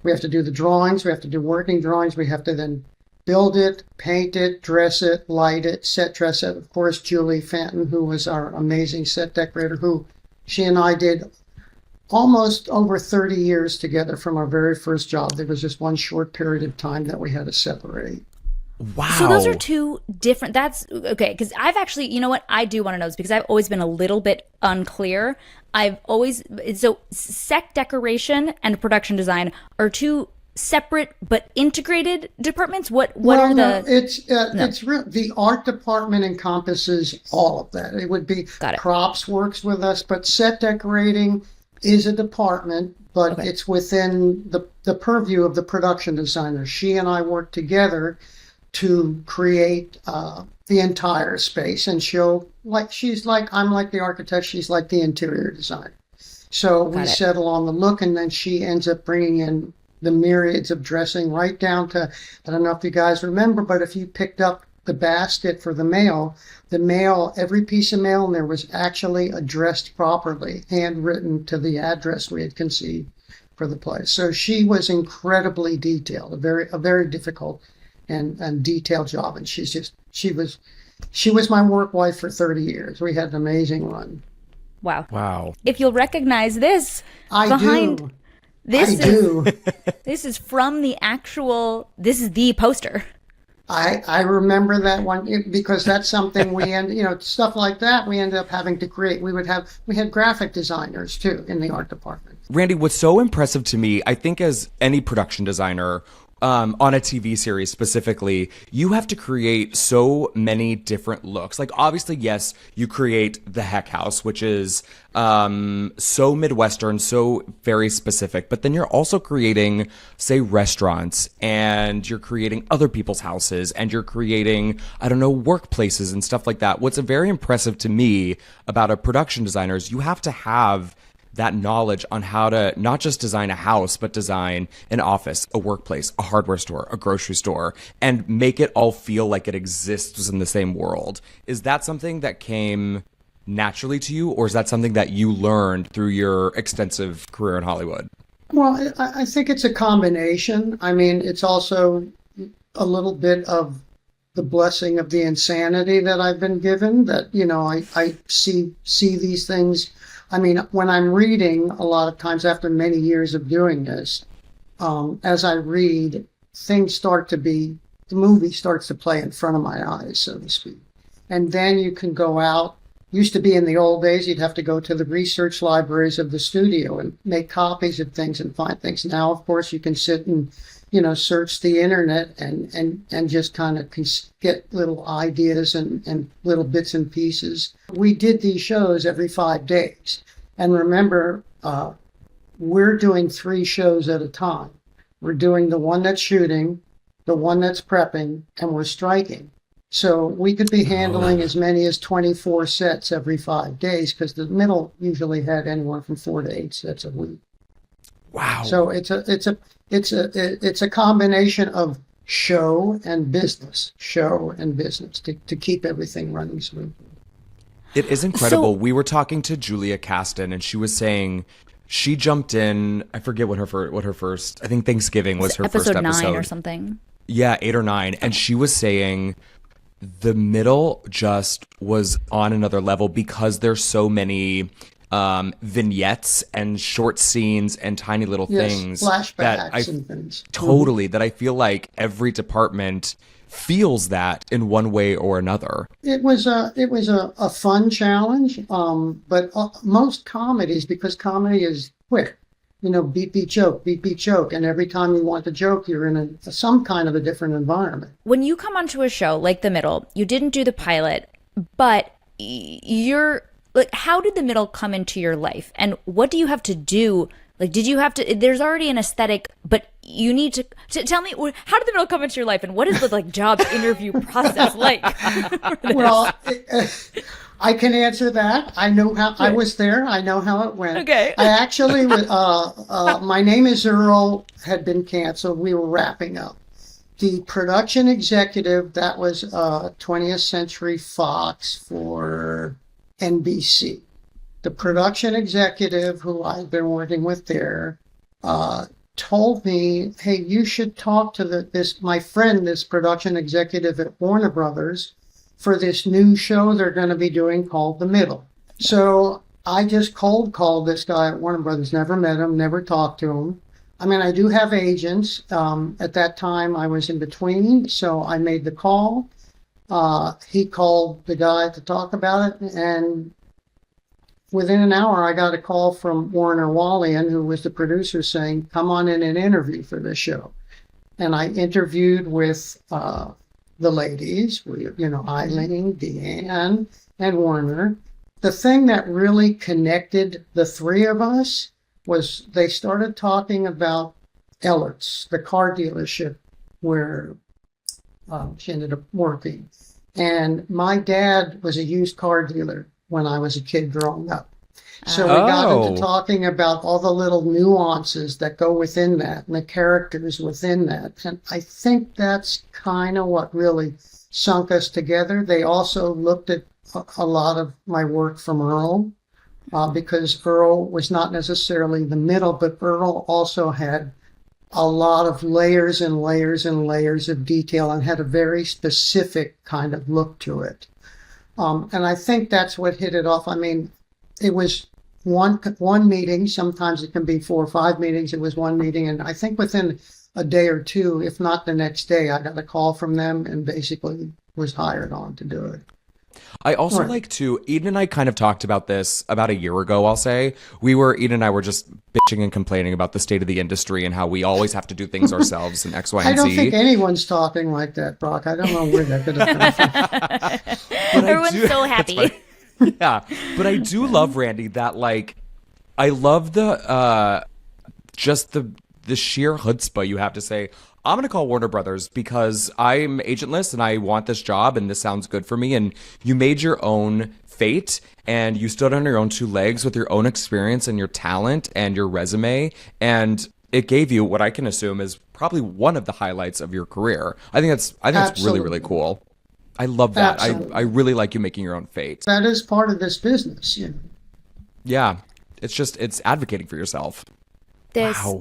we have to do the drawings, we have to do working drawings, we have to then build it, paint it, dress it, light it, set dress it. Of course, Julie Fenton, who was our amazing set decorator, she and I did almost over 30 years together from our very first job. There was just one short period of time that we had to separate. Wow. So those are two different, that's okay. Because I've actually, you know what, I do want to know this because I've always been a little bit unclear. So set decoration and production design are two separate but integrated departments. The art department encompasses all of that. It would be props works with us, but set decorating is a department, but it's within the purview of the production designer. She and I work together to create the entire space, and I'm like the architect, she's like the interior designer. So we settle on the look, and then she ends up bringing in the myriads of dressing right down to, I don't know if you guys remember, but if you picked up the basket for the mail, every piece of mail in there was actually addressed properly, handwritten to the address we had conceived for the place. So she was incredibly detailed, a very difficult and detailed job. And she was my work wife for 30 years. We had an amazing run. Wow. If you'll recognize this I do. This is from the actual, this is the poster. I remember that one because that's something stuff like that we ended up having to create. We had graphic designers too in the art department. Randy, what's so impressive to me, I think as any production designer, on a TV series specifically, you have to create so many different looks. Like, obviously, yes, you create the Heck House, which is so Midwestern, so very specific. But then you're also creating, say, restaurants, and you're creating other people's houses, and you're creating, workplaces and stuff like that. What's very impressive to me about a production designer is you have to have that knowledge on how to not just design a house, but design an office, a workplace, a hardware store, a grocery store, and make it all feel like it exists in the same world. Is that something that came naturally to you, or is that something that you learned through your extensive career in Hollywood? Well, I think it's a combination. I mean, it's also a little bit of the blessing of the insanity that I've been given, that, I see these things. I mean, when I'm reading, a lot of times after many years of doing this, as I read, the movie starts to play in front of my eyes, so to speak. And then you can go out. Used to be in the old days, you'd have to go to the research libraries of the studio and make copies of things and find things. Now, of course, you can sit and, search the internet and just kind of get little ideas and little bits and pieces. We did these shows every 5 days. And remember, we're doing 3 shows at a time. We're doing the one that's shooting, the one that's prepping, and we're striking. So we could be handling as many as 24 sets every 5 days, because the middle usually had anywhere from 4 to 8 sets a week. Wow. So it's a combination of show and business to keep everything running smoothly. It is incredible. We were talking to Julia Caston, and she was saying she jumped in. I forget what her first. I think Thanksgiving was her first episode. Episode 9 or something. Yeah, 8 or 9, and she was saying the middle just was on another level because there's so many vignettes and short scenes and tiny little things, flashbacks and things. Totally, that I feel like every department feels that in one way or another. It was a fun challenge, but most comedies, because comedy is quick, beat, joke, and every time you want to joke, you're in some kind of a different environment. When you come onto a show like The Middle, you didn't do the pilot, but you're like, how did The Middle come into your life, and what do you have to do Like, did you have to? There's already an aesthetic, but you need to tell me, how did the middle come into your life, and what is the like job interview process like? Well, I can answer that. I know how. I was there. I know how it went. Okay. I actually, My Name Is Earl had been canceled. We were wrapping up. The production executive, that was 20th Century Fox for NBC. The production executive who I've been working with there told me, hey, you should talk to my friend, this production executive at Warner Brothers, for this new show they're going to be doing called The Middle. So I just cold called this guy at Warner Brothers, never met him, never talked to him. I mean, I do have agents. At that time, I was in between, so I made the call. He called the guy to talk about it, and within an hour, I got a call from Warner Wallian, who was the producer, saying, come on in and interview for this show. And I interviewed with the ladies, Eileen, Deanne, and Warner. The thing that really connected the three of us was they started talking about Ehlert's, the car dealership where she ended up working. And my dad was a used car dealer when I was a kid growing up. So we got into talking about all the little nuances that go within that and the characters within that. And I think that's kind of what really sunk us together. They also looked at a lot of my work from Earl, because Earl was not necessarily the middle, but Earl also had a lot of layers and layers and layers of detail and had a very specific kind of look to it. And I think that's what hit it off. I mean, it was one meeting. Sometimes it can be 4 or 5 meetings. It was one meeting. And I think within a day or two, if not the next day, I got a call from them and basically was hired on to do it. I also like to, Eden and I kind of talked about this about a year ago, I'll say. Eden and I were just bitching and complaining about the state of the industry and how we always have to do things ourselves and X, Y, and Z. I don't think anyone's talking like that, Brock. I don't know where that could have come from. Everyone's so happy. Yeah, but I do love, Randy, that like, I love the, just the sheer chutzpah you have to say, I'm going to call Warner Brothers because I'm agentless and I want this job and this sounds good for me. And you made your own fate and you stood on your own 2 legs with your own experience and your talent and your resume. And it gave you what I can assume is probably one of the highlights of your career. I think that's really, really cool. I love that. I really like you making your own fate. That is part of this business. You know? Yeah. It's advocating for yourself.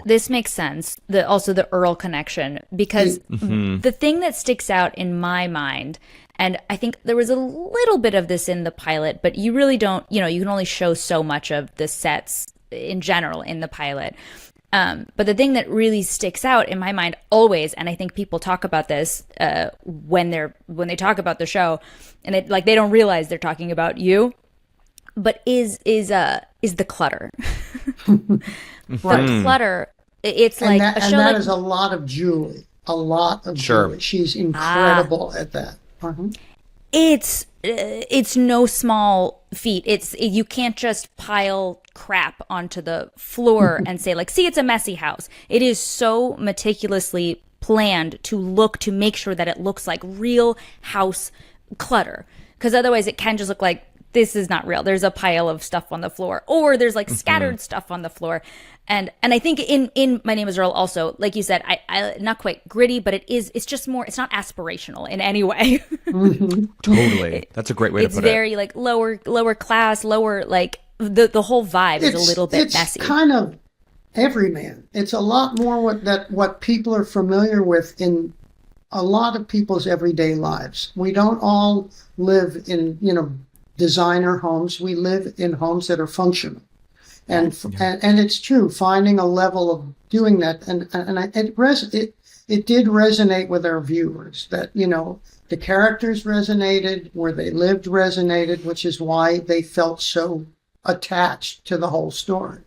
This makes sense. Also the Earl connection, because the thing that sticks out in my mind, and I think there was a little bit of this in the pilot, but you really don't, you can only show so much of the sets in general in the pilot. But the thing that really sticks out in my mind always, and I think people talk about this when they talk about the show, and they don't realize they're talking about you, but is the clutter. The clutter, it's like a show. And that is a lot of Julie. A lot of Julie. She's incredible at that. It's no small feat. You can't just pile crap onto the floor and say see, it's a messy house. It is so meticulously planned to make sure that it looks like real house clutter. Because otherwise it can just look like this is not real. There's a pile of stuff on the floor, or there's scattered stuff on the floor. And I think in My Name Is Earl also, like you said, I not quite gritty, but it's just more, it's not aspirational in any way. Totally. That's a great way to put it. It's very lower class, the whole vibe is a little bit messy. It's kind of everyman. It's a lot more what people are familiar with in a lot of people's everyday lives. We don't all live in, designer homes. We live in homes that are functional. And it's true, finding a level of doing that, and it did resonate with our viewers that the characters resonated, where they lived resonated, which is why they felt so attached to the whole story.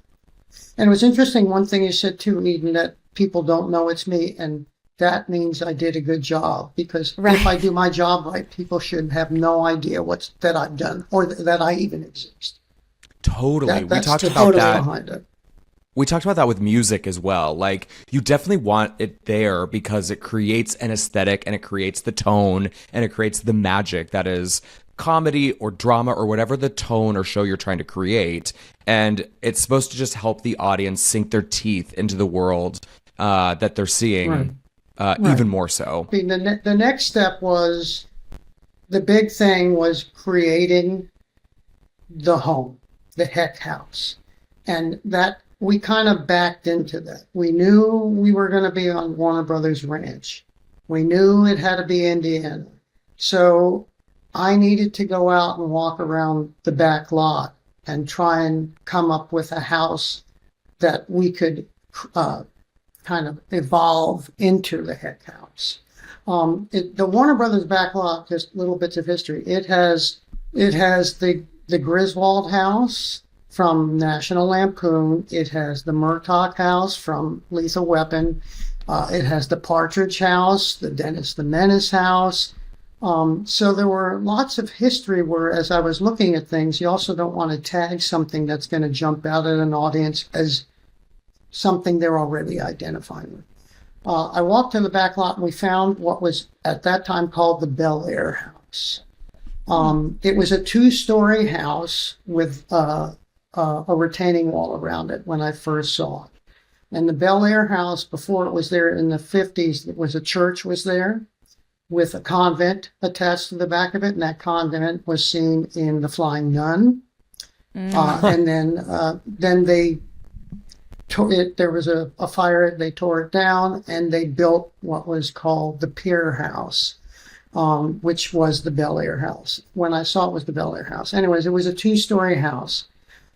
And it was interesting, one thing you said too, Eden, that people don't know it's me, and that means I did a good job, because if I do my job right, people should have no idea that I've done or that I even exist. Totally. We talked about that. Behind it. We talked about that with music as well. Like, you definitely want it there because it creates an aesthetic and it creates the tone and it creates the magic that is comedy or drama or whatever the tone or show you're trying to create. And it's supposed to just help the audience sink their teeth into the world that they're seeing, even more so. I mean, the next step was, the big thing was creating the home, the Heck house. And that, we kind of backed into that. We knew we were going to be on Warner Brothers Ranch. We knew it had to be Indiana. So I needed to go out and walk around the back lot and try and come up with a house that we could kind of evolve into the Heck house. The Warner Brothers back lot, just little bits of history. It has the Griswold house from National Lampoon. It has the Murtaugh house from Lethal Weapon. It has the Partridge house, the Dennis the Menace house. So there were lots of history where, as I was looking at things, you also don't want to tag something that's going to jump out at an audience as something they're already identifying with. I walked to the back lot and we found what was at that time called the Bel Air house. It was a 2-story house with a retaining wall around it when I first saw it. And the Bel Air house, before it was there in the 50s, it was a church was there with a convent attached to the back of it. And that convent was seen in The Flying Nun. And then they tore it. There was a fire. They tore it down and they built what was called the Pier House, which was the Bel Air house. When I saw it, was the Bel Air house. Anyways, it was a 2-story house.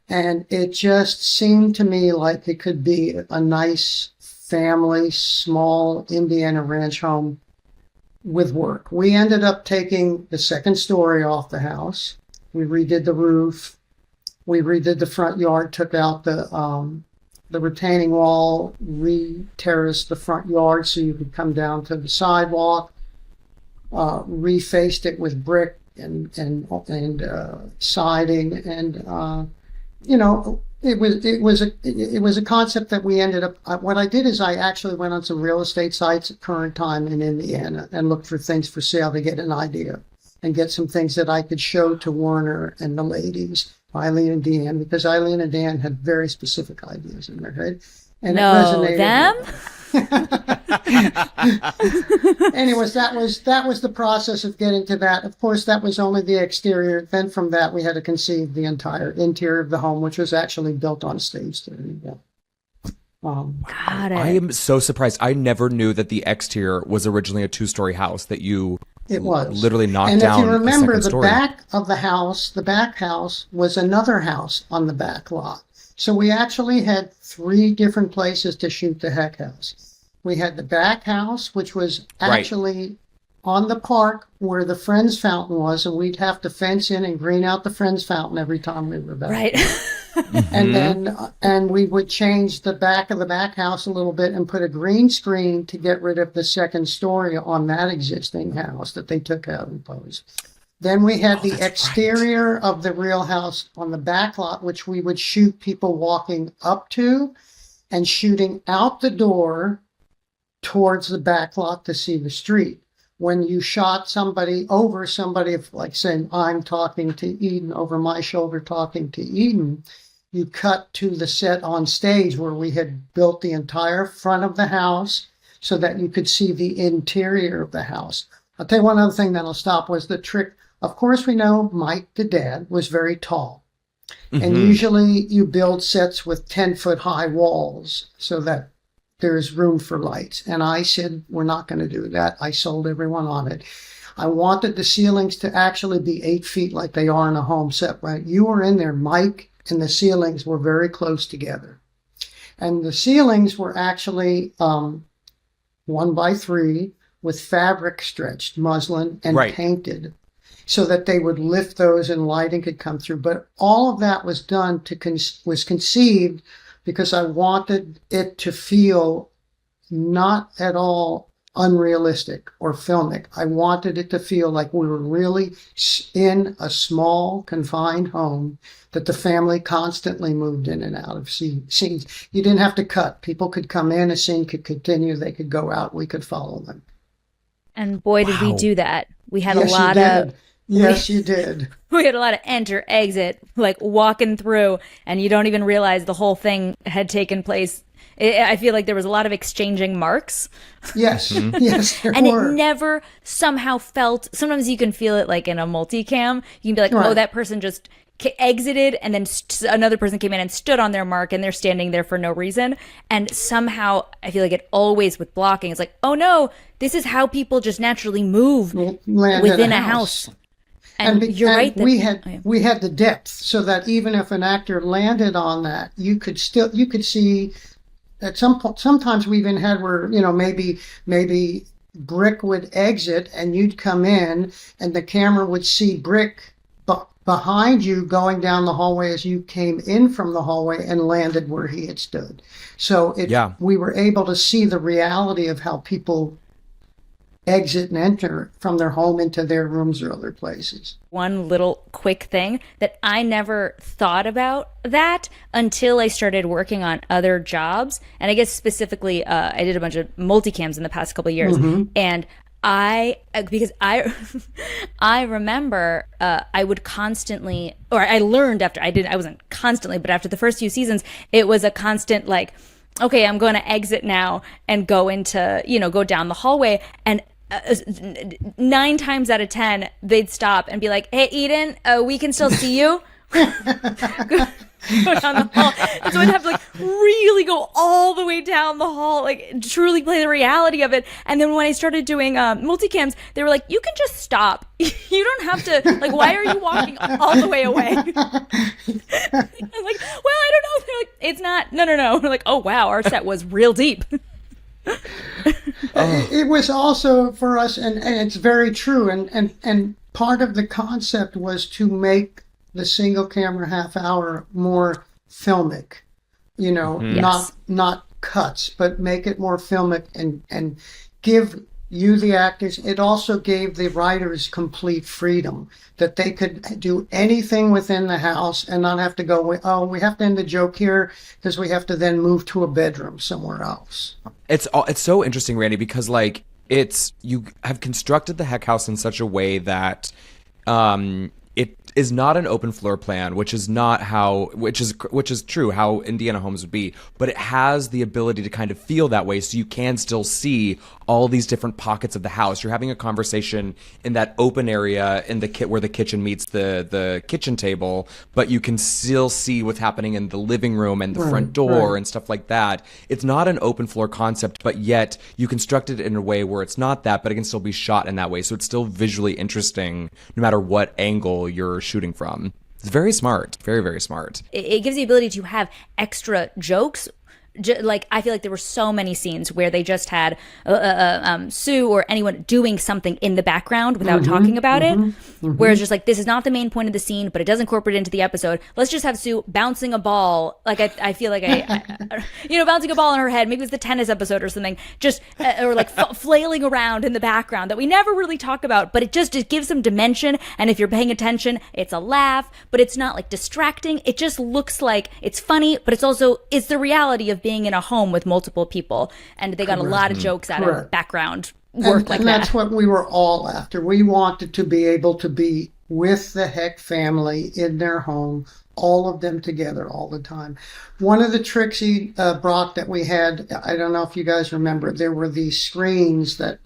And it just seemed to me like it could be a nice family, small Indiana ranch home with work. We ended up taking the 2nd story off the house. We redid the roof. We redid the front yard, took out the retaining wall, re-terraced the front yard so you could come down to the sidewalk, refaced it with brick and siding, and it was a concept that we ended up. What I did is I actually went on some real estate sites at current time in Indiana and looked for things for sale to get an idea and get some things that I could show to Warner and the ladies, Eileen and Dan, because Eileen and Dan had very specific ideas in their head. And it resonated. Anyways, that was the process of getting to that. Of course, that was only the exterior. Then from that, we had to conceive the entire interior of the home, which was actually built on stage. Yeah. Got it. I am so surprised. I never knew that the exterior was originally a 2-story house that you literally knocked down. And if you remember, the story. back of the house, the back house was another house on the back lot. So we actually had 3 different places to shoot the Heck house. We had the back house, which was actually on the park where the Friends fountain was, and we'd have to fence in and green out the Friends fountain every time we were back. Right. And we would change the back of the back house a little bit and put a green screen to get rid of the 2nd story on that existing house that they took out and posed. Then we had the exterior of the real house on the back lot, which we would shoot people walking up to and shooting out the door towards the back lot to see the street. When you shot somebody, like saying, I'm talking to Eden, over my shoulder talking to Eden, you cut to the set on stage where we had built the entire front of the house so that you could see the interior of the house. I'll tell you one other thing that'll stop was the trick. Of course, we know Mike, the dad, was very tall. And usually you build sets with 10-foot high walls so that there's room for lights. And I said, we're not going to do that. I sold everyone on it. I wanted the ceilings to actually be 8 feet like they are in a home set, right? You were in there, Mike, and the ceilings were very close together. And the ceilings were actually 1x3 with fabric stretched, muslin, and painted so that they would lift those and lighting could come through. But all of that was done was conceived because I wanted it to feel not at all unrealistic or filmic. I wanted it to feel like we were really in a small, confined home that the family constantly moved in and out of scenes. You didn't have to cut. People could come in, a scene could continue, they could go out, we could follow them. And boy, did we do that. We had Yes, a lot you of... did. Yes, you did. We had a lot of enter, exit, like walking through, and you don't even realize the whole thing had taken place. I feel like there was a lot of exchanging marks. Yes, yes, there and were. it never somehow felt, sometimes you can feel it like in a multicam. You can be like, Right. oh, that person just exited, and then another person came in and stood on their mark, and they're standing there for no reason. And somehow I feel like it always with blocking, it's like, oh no, this is how people just naturally move Land within in a house. And And you're right. we had the depth, so that even if an actor landed on that, you could see at sometimes we even had where, maybe Brick would exit and you'd come in and the camera would see Brick behind you going down the hallway as you came in from the hallway and landed where he had stood. So we were able to see the reality of how people exit and enter from their home into their rooms or other places. One little quick thing that I never thought about that until I started working on other jobs. And I guess specifically, I did a bunch of multicams in the past couple of years. And I remember I would constantly, or I learned after, I wasn't constantly, but after the first few seasons, it was a constant like, okay, I'm going to exit now and go into, go down the hallway. And 9 times out of 10, they'd stop and be like, hey, Eden, we can still see you. Go down the hall. And so I'd have to really go all the way down the hall, truly play the reality of it. And then when I started doing multicams, they were like, you can just stop. You don't have to, why are you walking all the way away? I'm like, well, I don't know. They're like, it's not, no. We're like, oh, wow, our set was real deep. It was also for us, and it's very true, and part of the concept was to make the single camera half hour more filmic, not cuts, but make it more filmic and give you, the actors. It also gave the writers complete freedom that they could do anything within the house and not have to go, oh, we have to end the joke here because we have to then move to a bedroom somewhere else. It's so interesting, Randy, because you have constructed the Heck House in such a way that it is not an open floor plan, which is true how Indiana homes would be, but it has the ability to kind of feel that way, so you can still see all these different pockets of the house. You're having a conversation in that open area in the where the kitchen meets the kitchen table, but you can still see what's happening in the living room and the front door and stuff like that. It's not an open floor concept, but yet you construct it in a way where it's not that, but it can still be shot in that way, so it's still visually interesting no matter what angle you're shooting from. It's very smart. Very, very smart. It gives the ability to have extra jokes. I feel like there were so many scenes where they just had Sue or anyone doing something in the background without talking about it. Whereas just this is not the main point of the scene, but it does incorporate into the episode. Let's just have Sue bouncing a ball. I feel like bouncing a ball in her head. Maybe it was the tennis episode or something. Just or flailing around in the background that we never really talk about. But it gives some dimension. And if you're paying attention, it's a laugh, but it's not distracting. It just looks like it's funny, but it's the reality of being in a home with multiple people, and they got a lot of jokes out of background work and that's what we were all after. We wanted to be able to be with the Heck family in their home, all of them together all the time. One of the tricks he brought that we had, I don't know if you guys remember, there were these screens that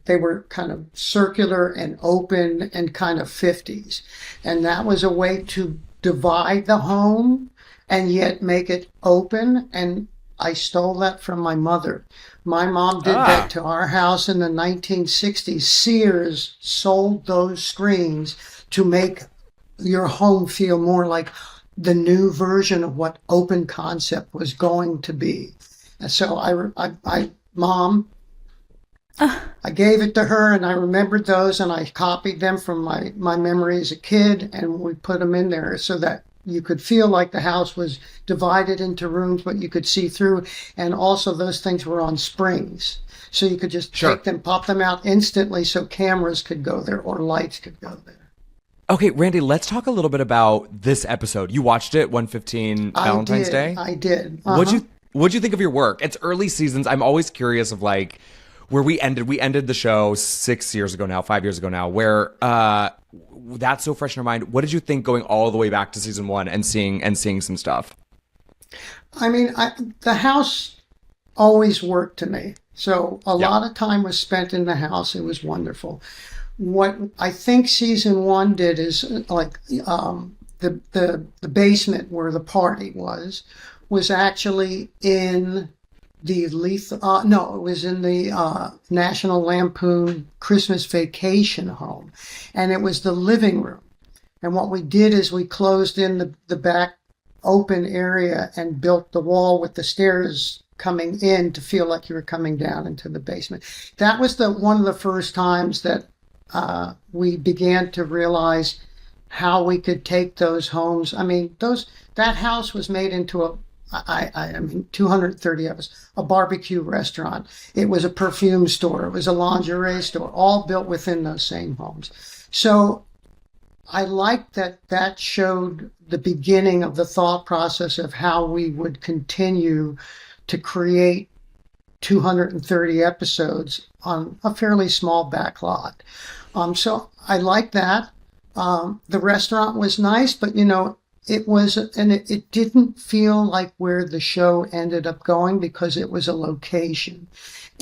they were kind of circular and open and kind of 50s, and that was a way to divide the home and yet make it open. And I stole that from my mother. My mom did that to our house in the 1960s. Sears sold those screens to make your home feel more like the new version of what open concept was going to be. And so Mom, I gave it to her, and I remembered those, and I copied them from my memory as a kid, and we put them in there so that you could feel like the house was divided into rooms, but you could see through. And also those things were on springs. So you could just take them, pop them out instantly so cameras could go there or lights could go there. Okay, Randy, let's talk a little bit about this episode. You watched it, 115 Valentine's Day? I did. What'd you think of your work? It's early seasons. I'm always curious of like where we ended. We ended the show 5 years ago now, where that's so fresh in our mind. What did you think going all the way back to season 1 and seeing some stuff? I mean, the house always worked to me. So a lot of time was spent in the house. It was wonderful. What I think season 1 did is like the basement where the party was actually in the it was in the National Lampoon Christmas Vacation home, and it was the living room. And what we did is we closed in the back open area and built the wall with the stairs coming in to feel like you were coming down into the basement. That was one of the first times that we began to realize how we could take those homes. I mean, that house was made into 230 of us, a barbecue restaurant. It was a perfume store. It was a lingerie store, all built within those same homes. So I liked that showed the beginning of the thought process of how we would continue to create 230 episodes on a fairly small backlot. So I liked that. The restaurant was nice, but it didn't feel like where the show ended up going because it was a location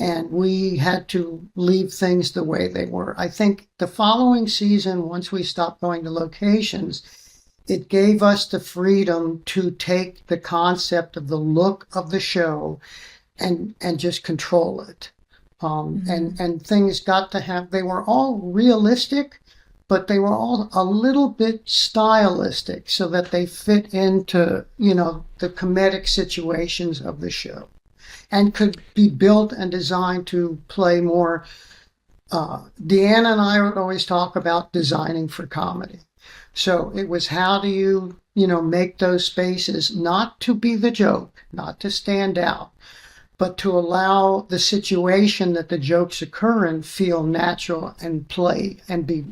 and we had to leave things the way they were. I think the following season, once we stopped going to locations, it gave us the freedom to take the concept of the look of the show and just control it. And things got to have, they were all realistic, but they were all a little bit stylistic so that they fit into, the comedic situations of the show and could be built and designed to play more. Deanna and I would always talk about designing for comedy. So it was how do you, make those spaces not to be the joke, not to stand out, but to allow the situation that the jokes occur in feel natural and play and be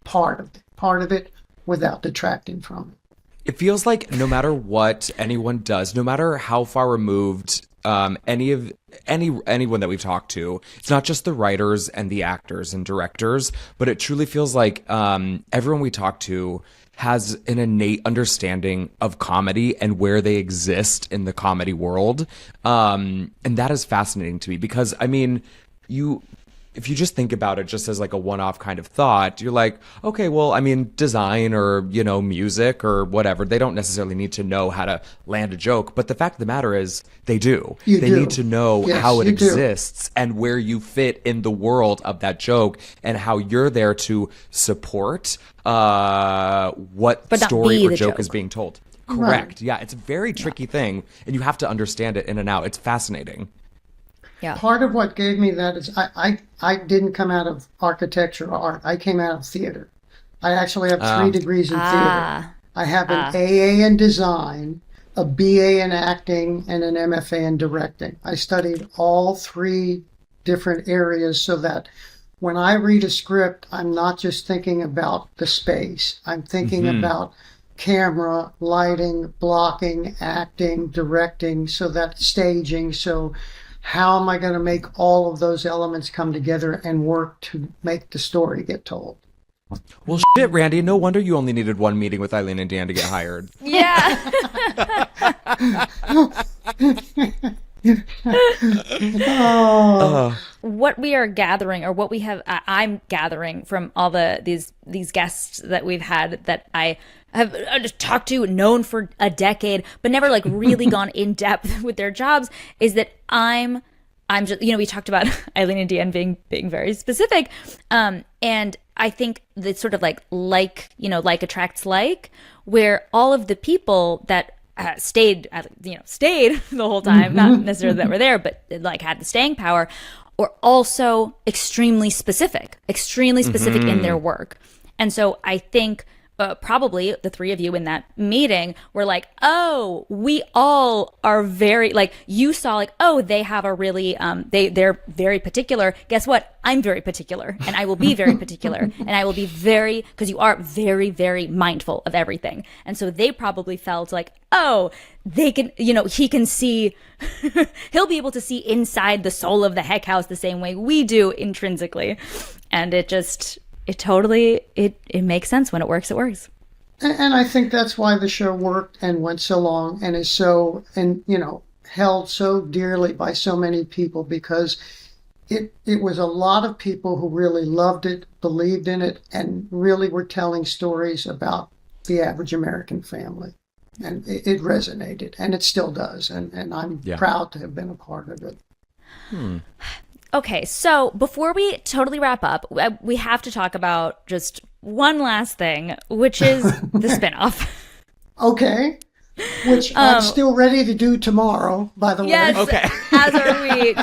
part of it without detracting from it. It feels like no matter what anyone does, no matter how far removed anyone that we've talked to, it's not just the writers and the actors and directors, but it truly feels like everyone we talk to has an innate understanding of comedy and where they exist in the comedy world. And that is fascinating to me because, I mean, if you just think about it just as like a one-off kind of thought, you're like, okay, well, I mean, design or, music or whatever, they don't necessarily need to know how to land a joke. But the fact of the matter is they do. They need to know how it exists and where you fit in the world of that joke and how you're there to support what story or joke is being told. Correct. Right. Yeah, it's a very tricky thing and you have to understand it in and out. It's fascinating. Yeah. Part of what gave me that is I didn't come out of architecture or art. I came out of theater. I actually have 3 degrees in theater. I have an AA in design, a BA in acting, and an MFA in directing. I studied all 3 different areas so that when I read a script, I'm not just thinking about the space. I'm thinking about camera, lighting, blocking, acting, directing, so that staging. So how am I going to make all of those elements come together and work to make the story get told? Well, shit, Randy, no wonder you only needed 1 meeting with Eileen and Dan to get hired. Yeah. What we are gathering, or what we have, I'm gathering from all these guests that we've had that I have just talked to, known for a decade, but never like really gone in depth with their jobs, is that I'm just, we talked about Eileen and Dan being very specific, and I think that sort of like attracts like, where all of the people that stayed the whole time, not necessarily that were there, but like had the staying power, were also extremely specific in their work. And so I think probably the three of you in that meeting were like, oh, we all are very, like, you saw like, oh, they have a really, they're very particular. Guess what? I'm very particular, and I will be very particular, and I will be very, because you are very, very mindful of everything. And so they probably felt like, oh, they can, he can see, he'll be able to see inside the soul of the heck house the same way we do intrinsically. And it totally makes sense. When it works, it works. And I think that's why the show worked and went so long and is so, held so dearly by so many people, because it was a lot of people who really loved it, believed in it, and really were telling stories about the average American family. And it resonated, and it still does. And I'm proud to have been a part of it. Okay, so before we totally wrap up, we have to talk about just one last thing, which is the spinoff. Okay. Which I'm still ready to do tomorrow, by the way. Yes, okay. As are we.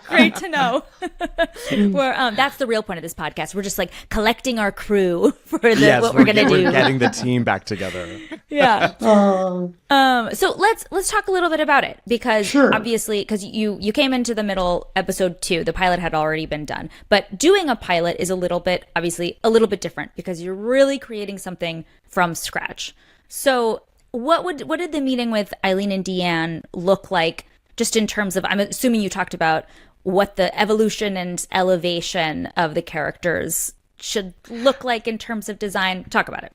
Great to know. That's the real point of this podcast. We're just like collecting our crew for what we're going to do. We're getting the team back together. Yeah. So let's talk a little bit about it, because obviously, because you came into the middle, episode 2, the pilot had already been done, but doing a pilot is obviously a little bit different, because you're really creating something from scratch. So what did the meeting with Eileen and Deanne look like, just in terms of, I'm assuming you talked about what the evolution and elevation of the characters should look like in terms of design. Talk about it.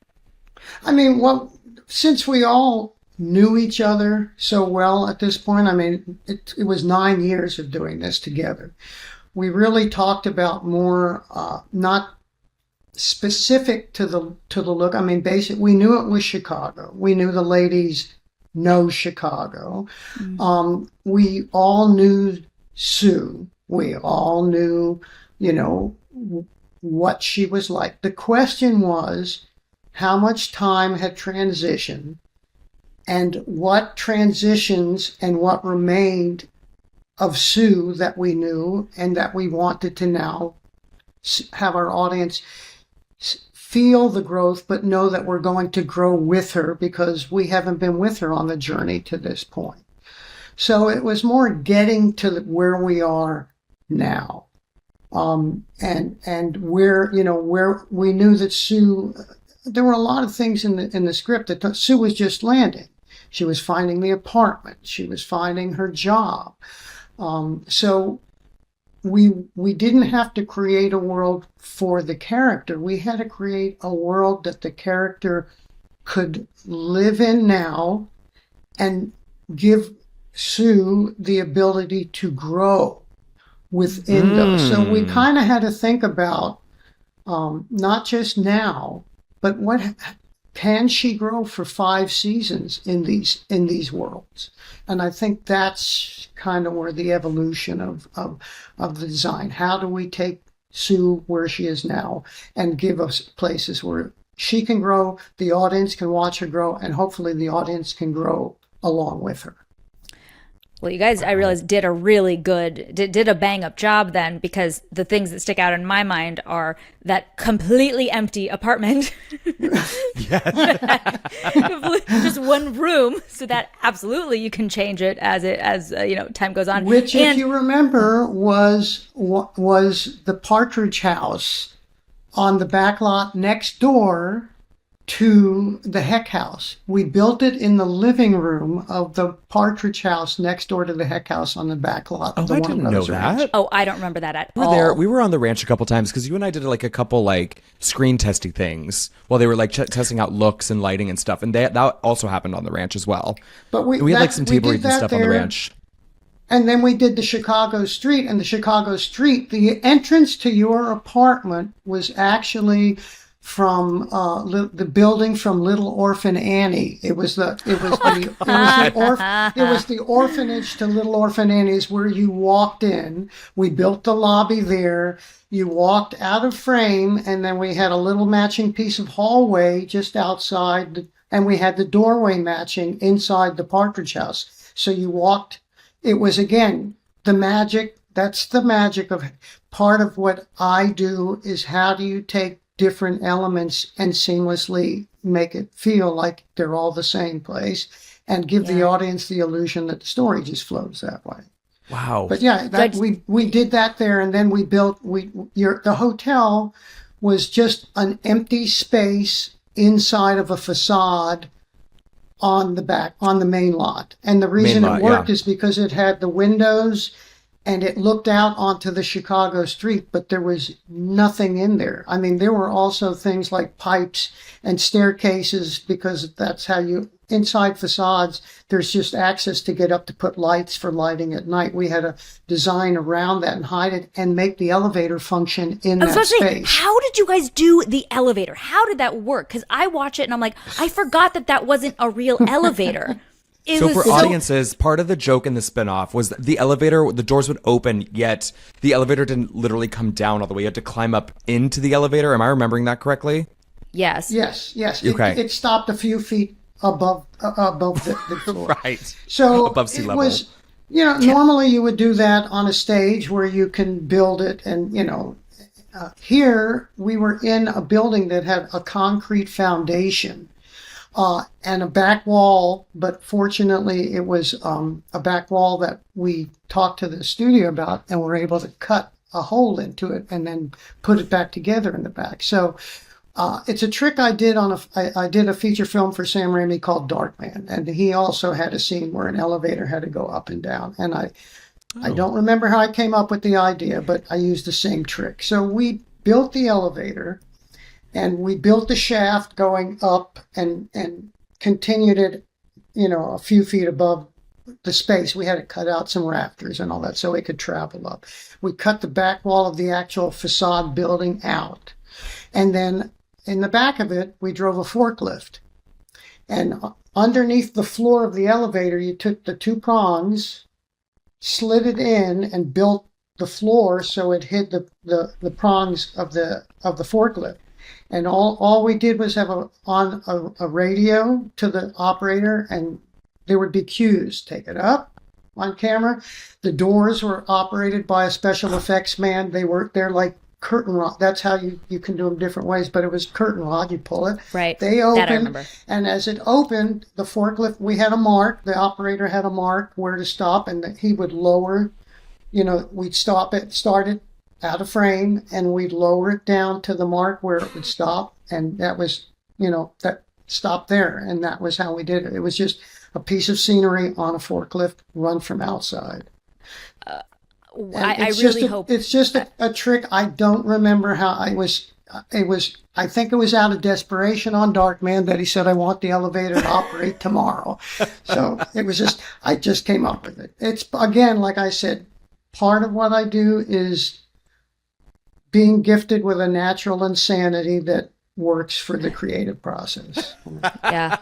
I mean, well, since we all knew each other so well at this point, I mean, it was 9 years of doing this together. We really talked about more, not specific to the look. I mean, basically, we knew it was Chicago. We knew the ladies know Chicago. Mm-hmm. We all knew Sue. We all knew, what she was like. The question was, how much time had transitioned, and what transitions and what remained of Sue that we knew and that we wanted to now have our audience feel the growth, but know that we're going to grow with her, because we haven't been with her on the journey to this point. So it was more getting to where we are now. And where we knew that Sue, there were a lot of things in the script that Sue was just landing. She was finding the apartment. She was finding her job. So we didn't have to create a world for the character. We had to create a world that the character could live in now and give Sue the ability to grow within those. So we kind of had to think about not just now, but what can she grow for 5 seasons in these worlds? And I think that's kind of where the evolution of the design. How do we take Sue where she is now and give us places where she can grow, the audience can watch her grow, and hopefully the audience can grow along with her. Well, you guys, I realize, did a bang up job then, because the things that stick out in my mind are that completely empty apartment. Just one room, so that absolutely you can change it as time goes on. Which, if you remember, was the Partridge House on the back lot next door to the Heck House. We built it in the living room of the Partridge House next door to the Heck House on the back lot. Oh, I didn't know that. Ranch. Oh, I don't remember that at we were all. there. We were on the ranch a couple times because you and I did like a couple like screen testy things while they were like testing out looks and lighting and stuff. And that also happened on the ranch as well. But we had like some table reads and stuff on the ranch. And then we did the Chicago Street, and the Chicago Street, the entrance to your apartment was actually from the building from Little Orphan Annie. It was the orphanage to Little Orphan Annie's where you walked in. We built the lobby there. You walked out of frame, and then we had a little matching piece of hallway just outside, and we had the doorway matching inside the Partridge House. So you walked. It was, again, the magic. That's the magic of part of what I do is how do you take different elements and seamlessly make it feel like they're all the same place and give the audience the illusion that the story just flows that way. Wow. But yeah, we did that there, and then we built the hotel was just an empty space inside of a facade on the main lot. And the reason it worked is because it had the windows and it looked out onto the Chicago street, but there was nothing in there. I mean, there were also things like pipes and staircases, because that's how inside facades, there's just access to get up to put lights for lighting at night. We had to design around that and hide it and make the elevator function in that space. How did you guys do the elevator? How did that work? Because I watch it and I'm like, I forgot that wasn't a real elevator. So for audiences, part of the joke in the spinoff was that the elevator, the doors would open, yet the elevator didn't literally come down all the way. You had to climb up into the elevator. Am I remembering that correctly? Yes. Yes. Okay. It stopped a few feet above the floor. Right. So above sea it level. was, normally you would do that on a stage where you can build it, and here we were in a building that had a concrete foundation and a back wall, but fortunately it was a back wall that we talked to the studio about, and were able to cut a hole into it and then put it back together in the back. So it's a trick I did I did a feature film for Sam Raimi called Darkman, and he also had a scene where an elevator had to go up and down. And I don't remember how I came up with the idea, but I used the same trick. So we built the elevator, and we built the shaft going up and continued it, a few feet above the space. We had to cut out some rafters and all that so it could travel up. We cut the back wall of the actual facade building out. And then in the back of it, we drove a forklift. And underneath the floor of the elevator, you took the two prongs, slid it in, and built the floor so it hid the prongs of the forklift. And all we did was have a radio to the operator, and there would be cues. Take it up on camera. The doors were operated by a special effects man. They're like curtain rod. That's how you can do them different ways, but it was curtain rod. You pull it. Right. They opened. That I remember. And as it opened, the forklift, we had a mark. The operator had a mark where to stop, and he would lower, we'd start it out of frame, and we'd lower it down to the mark where it would stop. And that was, that stopped there. And that was how we did it. It was just a piece of scenery on a forklift run from outside. I really hope it's just a trick. I don't remember how I think it was out of desperation on Darkman that he said, I want the elevator to operate tomorrow. So it was I just came up with it. It's, again, like I said, part of what I do is being gifted with a natural insanity that works for the creative process. Yeah.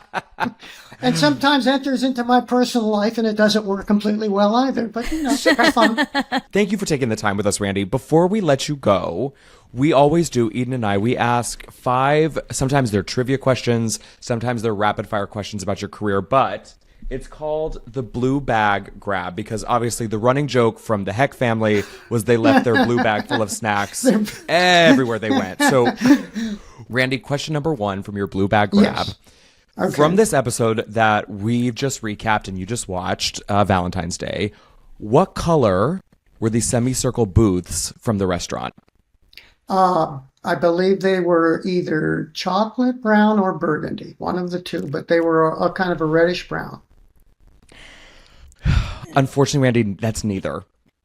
And sometimes enters into my personal life, and it doesn't work completely well either, but it's fun. Thank you for taking the time with us, Randy. Before we let you go, we always do, Eden and I, we ask 5, sometimes they're trivia questions, sometimes they're rapid fire questions about your career, but it's called the blue bag grab, because obviously the running joke from the Heck family was they left their blue bag full of snacks everywhere they went. So, Randy, question number 1 from your blue bag grab. Yes. Okay. From this episode that we've just recapped and you just watched, Valentine's Day, what color were the semicircle booths from the restaurant? I believe they were either chocolate brown or burgundy, one of the two, but they were a kind of a reddish brown. Unfortunately, Randy, that's neither.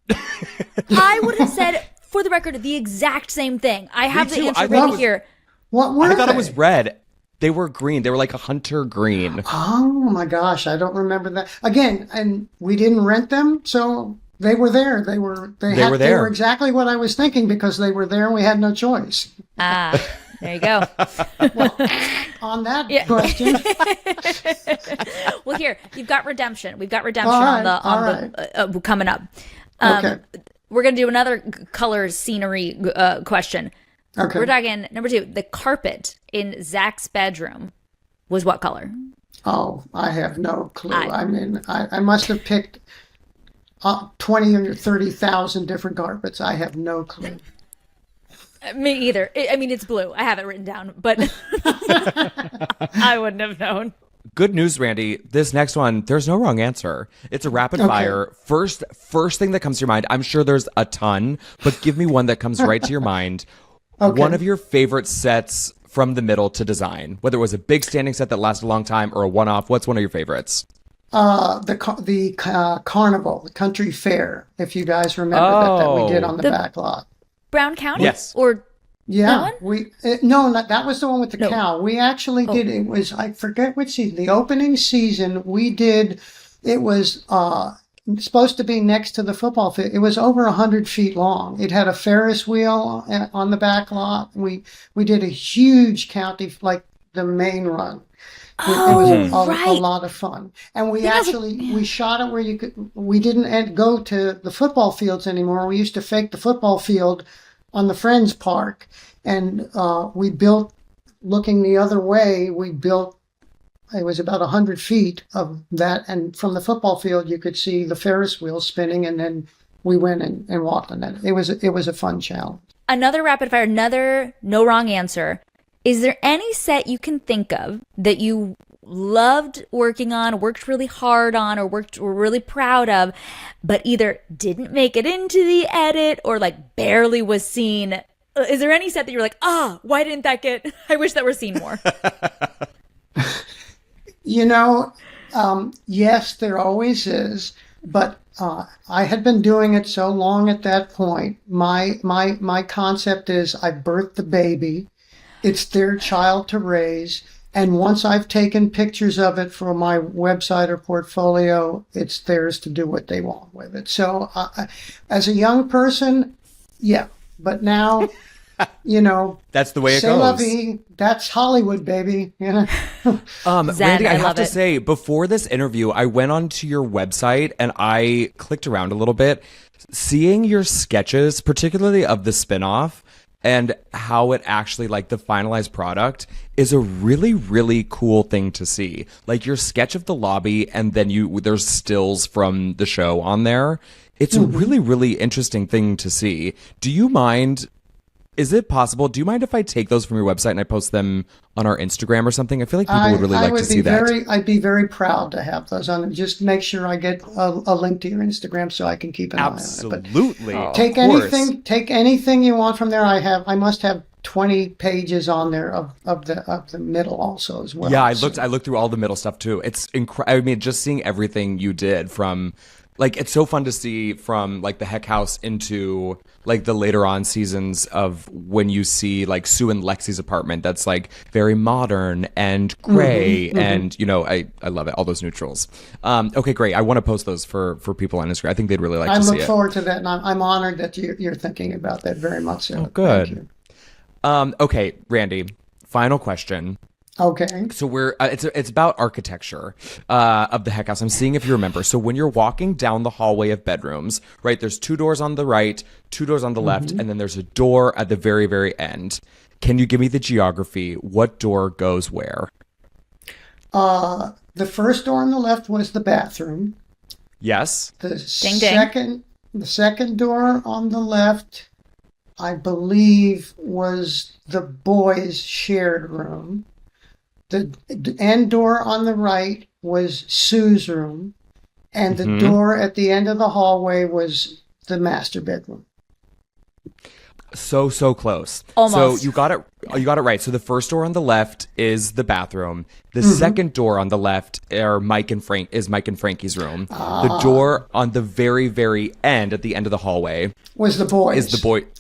I would have said, for the record, the exact same thing. I have the answer right here. What were I thought they? it was red. They were green. They were like a hunter green. Oh my gosh, I don't remember that. Again, and we didn't rent them, so they were there. They were exactly what I was thinking, because they were there and we had no choice. Ah, there you go. Well, on that question. Well, here, you've got redemption. We've got redemption on the coming up. Okay. We're going to do another color scenery question. Okay. We're talking number 2. The carpet in Zach's bedroom was what color? Oh, I have no clue. I must have picked 20 or 30,000 different carpets. I have no clue. Me either. I mean, it's blue. I have it written down, but I wouldn't have known. Good news, Randy. This next one, there's no wrong answer. It's a rapid fire. First thing that comes to your mind. I'm sure there's a ton, but give me one that comes right to your mind. Okay. One of your favorite sets from the middle to design, whether it was a big standing set that lasted a long time or a one-off. What's one of your favorites? The carnival, the country fair. If you guys remember that we did on the back lot. Brown County? Yes. Or yeah, that one? that was the one with the cow. We actually did, it was, I forget which season, the opening season we did, it was supposed to be next to the football field. It was over 100 feet long. It had a Ferris wheel on the back lot. We did a huge county, like the main run. It was a lot of fun. And we we shot it where we didn't go to the football fields anymore. We used to fake the football field on the Friends Park. And we built, looking the other way, it was about 100 feet of that. And from the football field, you could see the Ferris wheel spinning. And then we went and walked on it. It was a fun challenge. Another rapid fire, another no wrong answer. Is there any set you can think of that you loved working on, worked really hard on, or were really proud of, but either didn't make it into the edit or like barely was seen? Is there any set that you're like, why didn't that get, I wish that were seen more? Yes, there always is, but I had been doing it so long at that point. My concept is I birthed the baby. It's their child to raise. And once I've taken pictures of it for my website or portfolio, it's theirs to do what they want with it. So as a young person, yeah. But now, that's the way it c'est goes. la vie. That's Hollywood, baby. Zen, Randy, I have to it. say, before this interview, I went onto your website and I clicked around a little bit. Seeing your sketches, particularly of the spinoff, and how it actually, like, the finalized product is a really, really cool thing to see. Like, your sketch of the lobby, and then there's stills from the show on there. It's a really, really interesting thing to see. Do you mind... Is it possible? Do you mind if I take those from your website and I post them on our Instagram or something? I feel like people would really like to see that. I'd be very proud to have those on. Just make sure I get a link to your Instagram so I can keep an eye on it. Absolutely. Take anything you want from there. I must have 20 pages on there of the middle also as well. Yeah, I looked through all the middle stuff too. It's incredible. I mean, just seeing everything you did from. Like, it's so fun to see from, like, the Heck House into, like, the later on seasons of when you see, like, Sue and Lexi's apartment that's, like, very modern and gray. And, I love it. All those neutrals. Okay, great. I want to post those for people on Instagram. I think they'd really like to see it. I look forward to that, and I'm honored that you're thinking about that very much. So. Oh, good. Thank you. Okay, Randy, final question. Okay. So it's about architecture of the Heck House. I'm seeing if you remember. So when you're walking down the hallway of bedrooms, right, there's 2 doors on the right, 2 doors on the left, and then there's a door at the very, very end. Can you give me the geography? What door goes where? The first door on the left was the bathroom. Yes. The second door on the left, I believe, was the boys' shared room. The end door on the right was Sue's room, and the door at the end of the hallway was the master bedroom. So close. Almost. So you got it right. So the first door on the left is the bathroom. The second door on the left is Mike and Frankie's room. The door on the very, very end, at the end of the hallway, was the boys.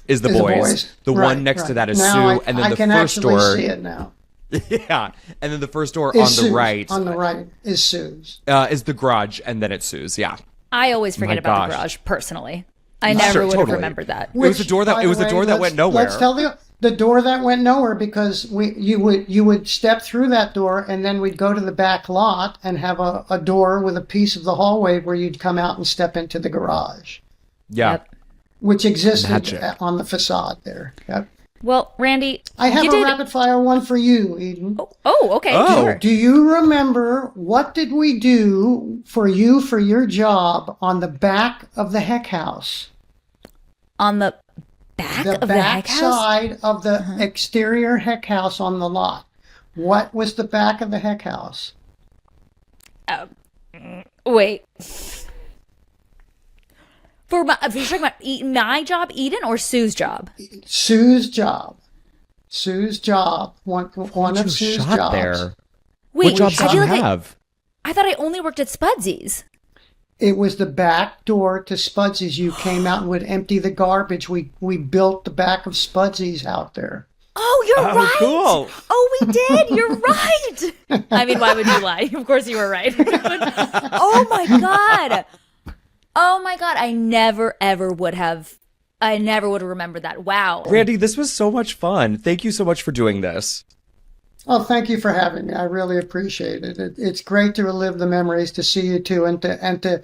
Is the boys. The one next to that is now Sue, and then I the can first actually door. see it now. Yeah, and then the first door Is on the Sue's. right. On the right is Sue's. Is the garage, and then it's Sue's. Yeah. I always forget about the garage, personally. I never would have remembered that. It was the door that went nowhere. Let's tell the door that went nowhere, because you would step through that door, and then we'd go to the back lot and have a door with a piece of the hallway where you'd come out and step into the garage. Yeah. Yep. Which existed on the facade there. Yep. Well, Randy, I have a rapid fire one for you, Eden. Oh, okay. Sure. Do you remember what did we do for you for your job on the back of the Heck House? On the back The of the heck house? side of the exterior heck house on the lot. What was the back of the heck house? Wait. For my, if you're talking about my job, Eden, or Sue's job? Sue's job. Sue's job. One of You Sue's shot jobs. there. Wait, What jobs I did you feel like have? I thought I only worked at Spudsy's. It was the back door to Spudsy's. You came out and would empty the garbage. We built the back of Spudsy's out there. Oh, you're right. Cool. Oh, we did. You're right. I mean, why would you lie? Of course you were right. Oh my God. Oh my God. I never would have remembered that. Wow. Randy, this was so much fun. Thank you so much for doing this. Oh, thank you for having me. I really appreciate it. It's great to relive the memories, to see you two, and to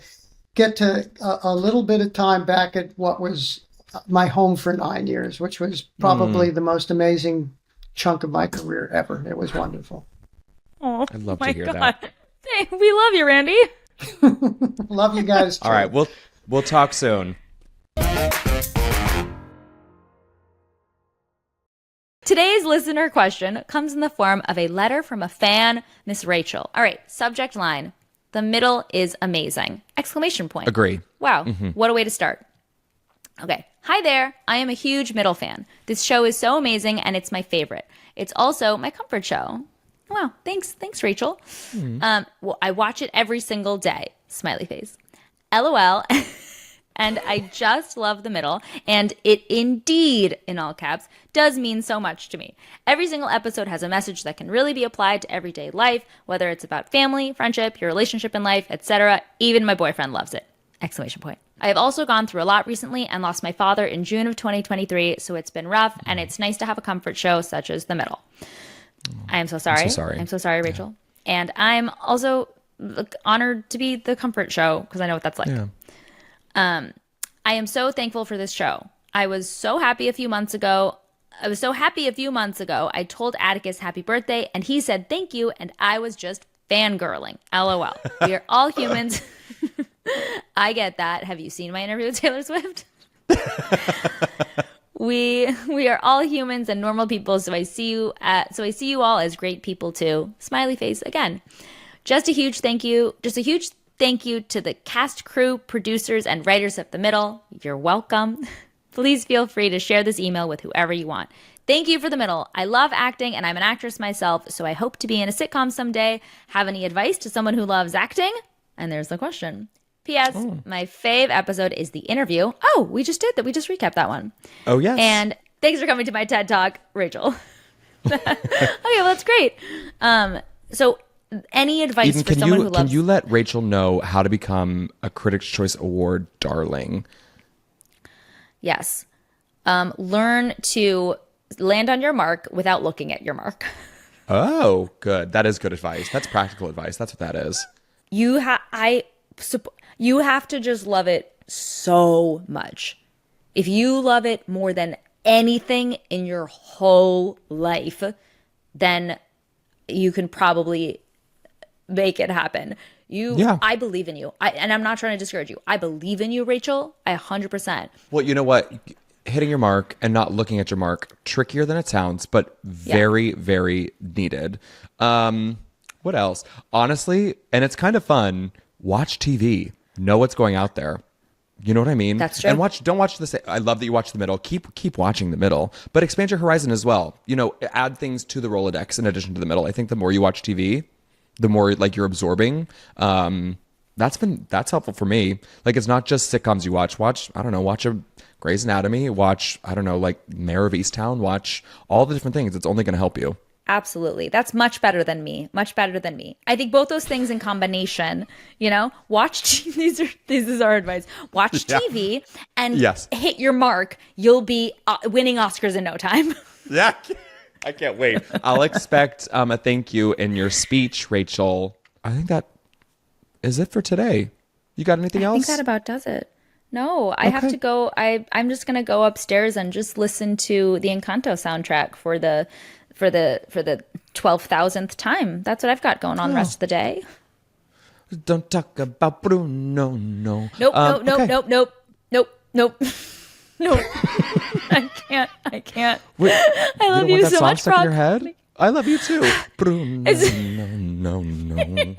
get to a little bit of time back at what was my home for 9 years, which was probably the most amazing chunk of my career ever. It was wonderful. Oh, I'd love my to hear God. that. Hey, we love you, Randy. Love you guys too. All right, we'll talk soon. Today's listener question comes in the form of a letter from a fan, Miss Rachel. All right, subject line: the middle is amazing! Exclamation point. Agree. Wow, what a way to start. Okay, hi there. I am a huge Middle fan. This show is so amazing, and it's my favorite. It's also my comfort show. Wow, thanks, Rachel. Well, I watch it every single day. Smiley face. LOL. And I just love the middle, and it indeed, in all caps, does mean so much to me. Every single episode has a message that can really be applied to everyday life, whether it's about family, friendship, your relationship in life, etc. Even my boyfriend loves it! Exclamation point. I have also gone through a lot recently and lost my father in June of 2023, so it's been rough, and it's nice to have a comfort show such as the middle. I am so sorry. I'm so sorry, Rachel. Yeah. And I'm also honored to be the comfort show, because I know what that's like. Yeah. I am so thankful for this show. I was so happy a few months ago. I told Atticus happy birthday, and he said thank you, and I was just fangirling. LOL. We are all humans. I get that. Have you seen my interview with Taylor Swift? We are all humans and normal people, so I see you all as great people too. Smiley face again. Just a huge thank you to the cast, crew, producers, and writers of The Middle. You're welcome. Please feel free to share this email with whoever you want. Thank you for The Middle. I love acting, and I'm an actress myself, so I hope to be in a sitcom someday. Have any advice to someone who loves acting? And there's the question. P.S. My fave episode is the interview. Oh, we just did that. We just recapped that one. Oh, yes. And thanks for coming to my TED Talk, Rachel. Okay, well, that's great. So any advice Eden, for someone who loves... Can you let Rachel know how to become a Critics' Choice Award darling? Yes. Learn to land on your mark without looking at your mark. Oh, good. That is good advice. That's practical advice. That's what that is. You have to just love it so much. If you love it more than anything in your whole life, then you can probably make it happen. I believe in you. And I'm not trying to discourage you. I believe in you, Rachel. 100%. Well, you know what? Hitting your mark and not looking at your mark, trickier than it sounds, but very, very needed. What else? Honestly, and it's kind of fun, watch TV. Know what's going out there. You know what I mean? That's true. And don't watch this. I love that you watch The Middle. Keep watching The Middle, but expand your horizon as well. You know, add things to the Rolodex in addition to The Middle. I think the more you watch TV, the more like you're absorbing. That's helpful for me. Like, it's not just sitcoms you watch. Watch a Grey's Anatomy. Watch, like Mayor of Easttown. Watch all the different things. It's only going to help you. Absolutely. That's much better than me. Much better than me. I think both those things in combination, watch this is our advice. Watch TV and hit your mark. You'll be winning Oscars in no time. Yeah. I can't wait. I'll expect a thank you in your speech, Rachel. I think that is it for today. You got anything else? I think that about does it. No, I have to go. I'm just going to go upstairs and just listen to the Encanto soundtrack for the 12,000th time. That's what I've got going on the rest of the day. Don't talk about Bruno, no. Nope. I'm I can't. Wait, I love don't you want that so song much, stuck in your Frog. head? I love you too. No, no, no.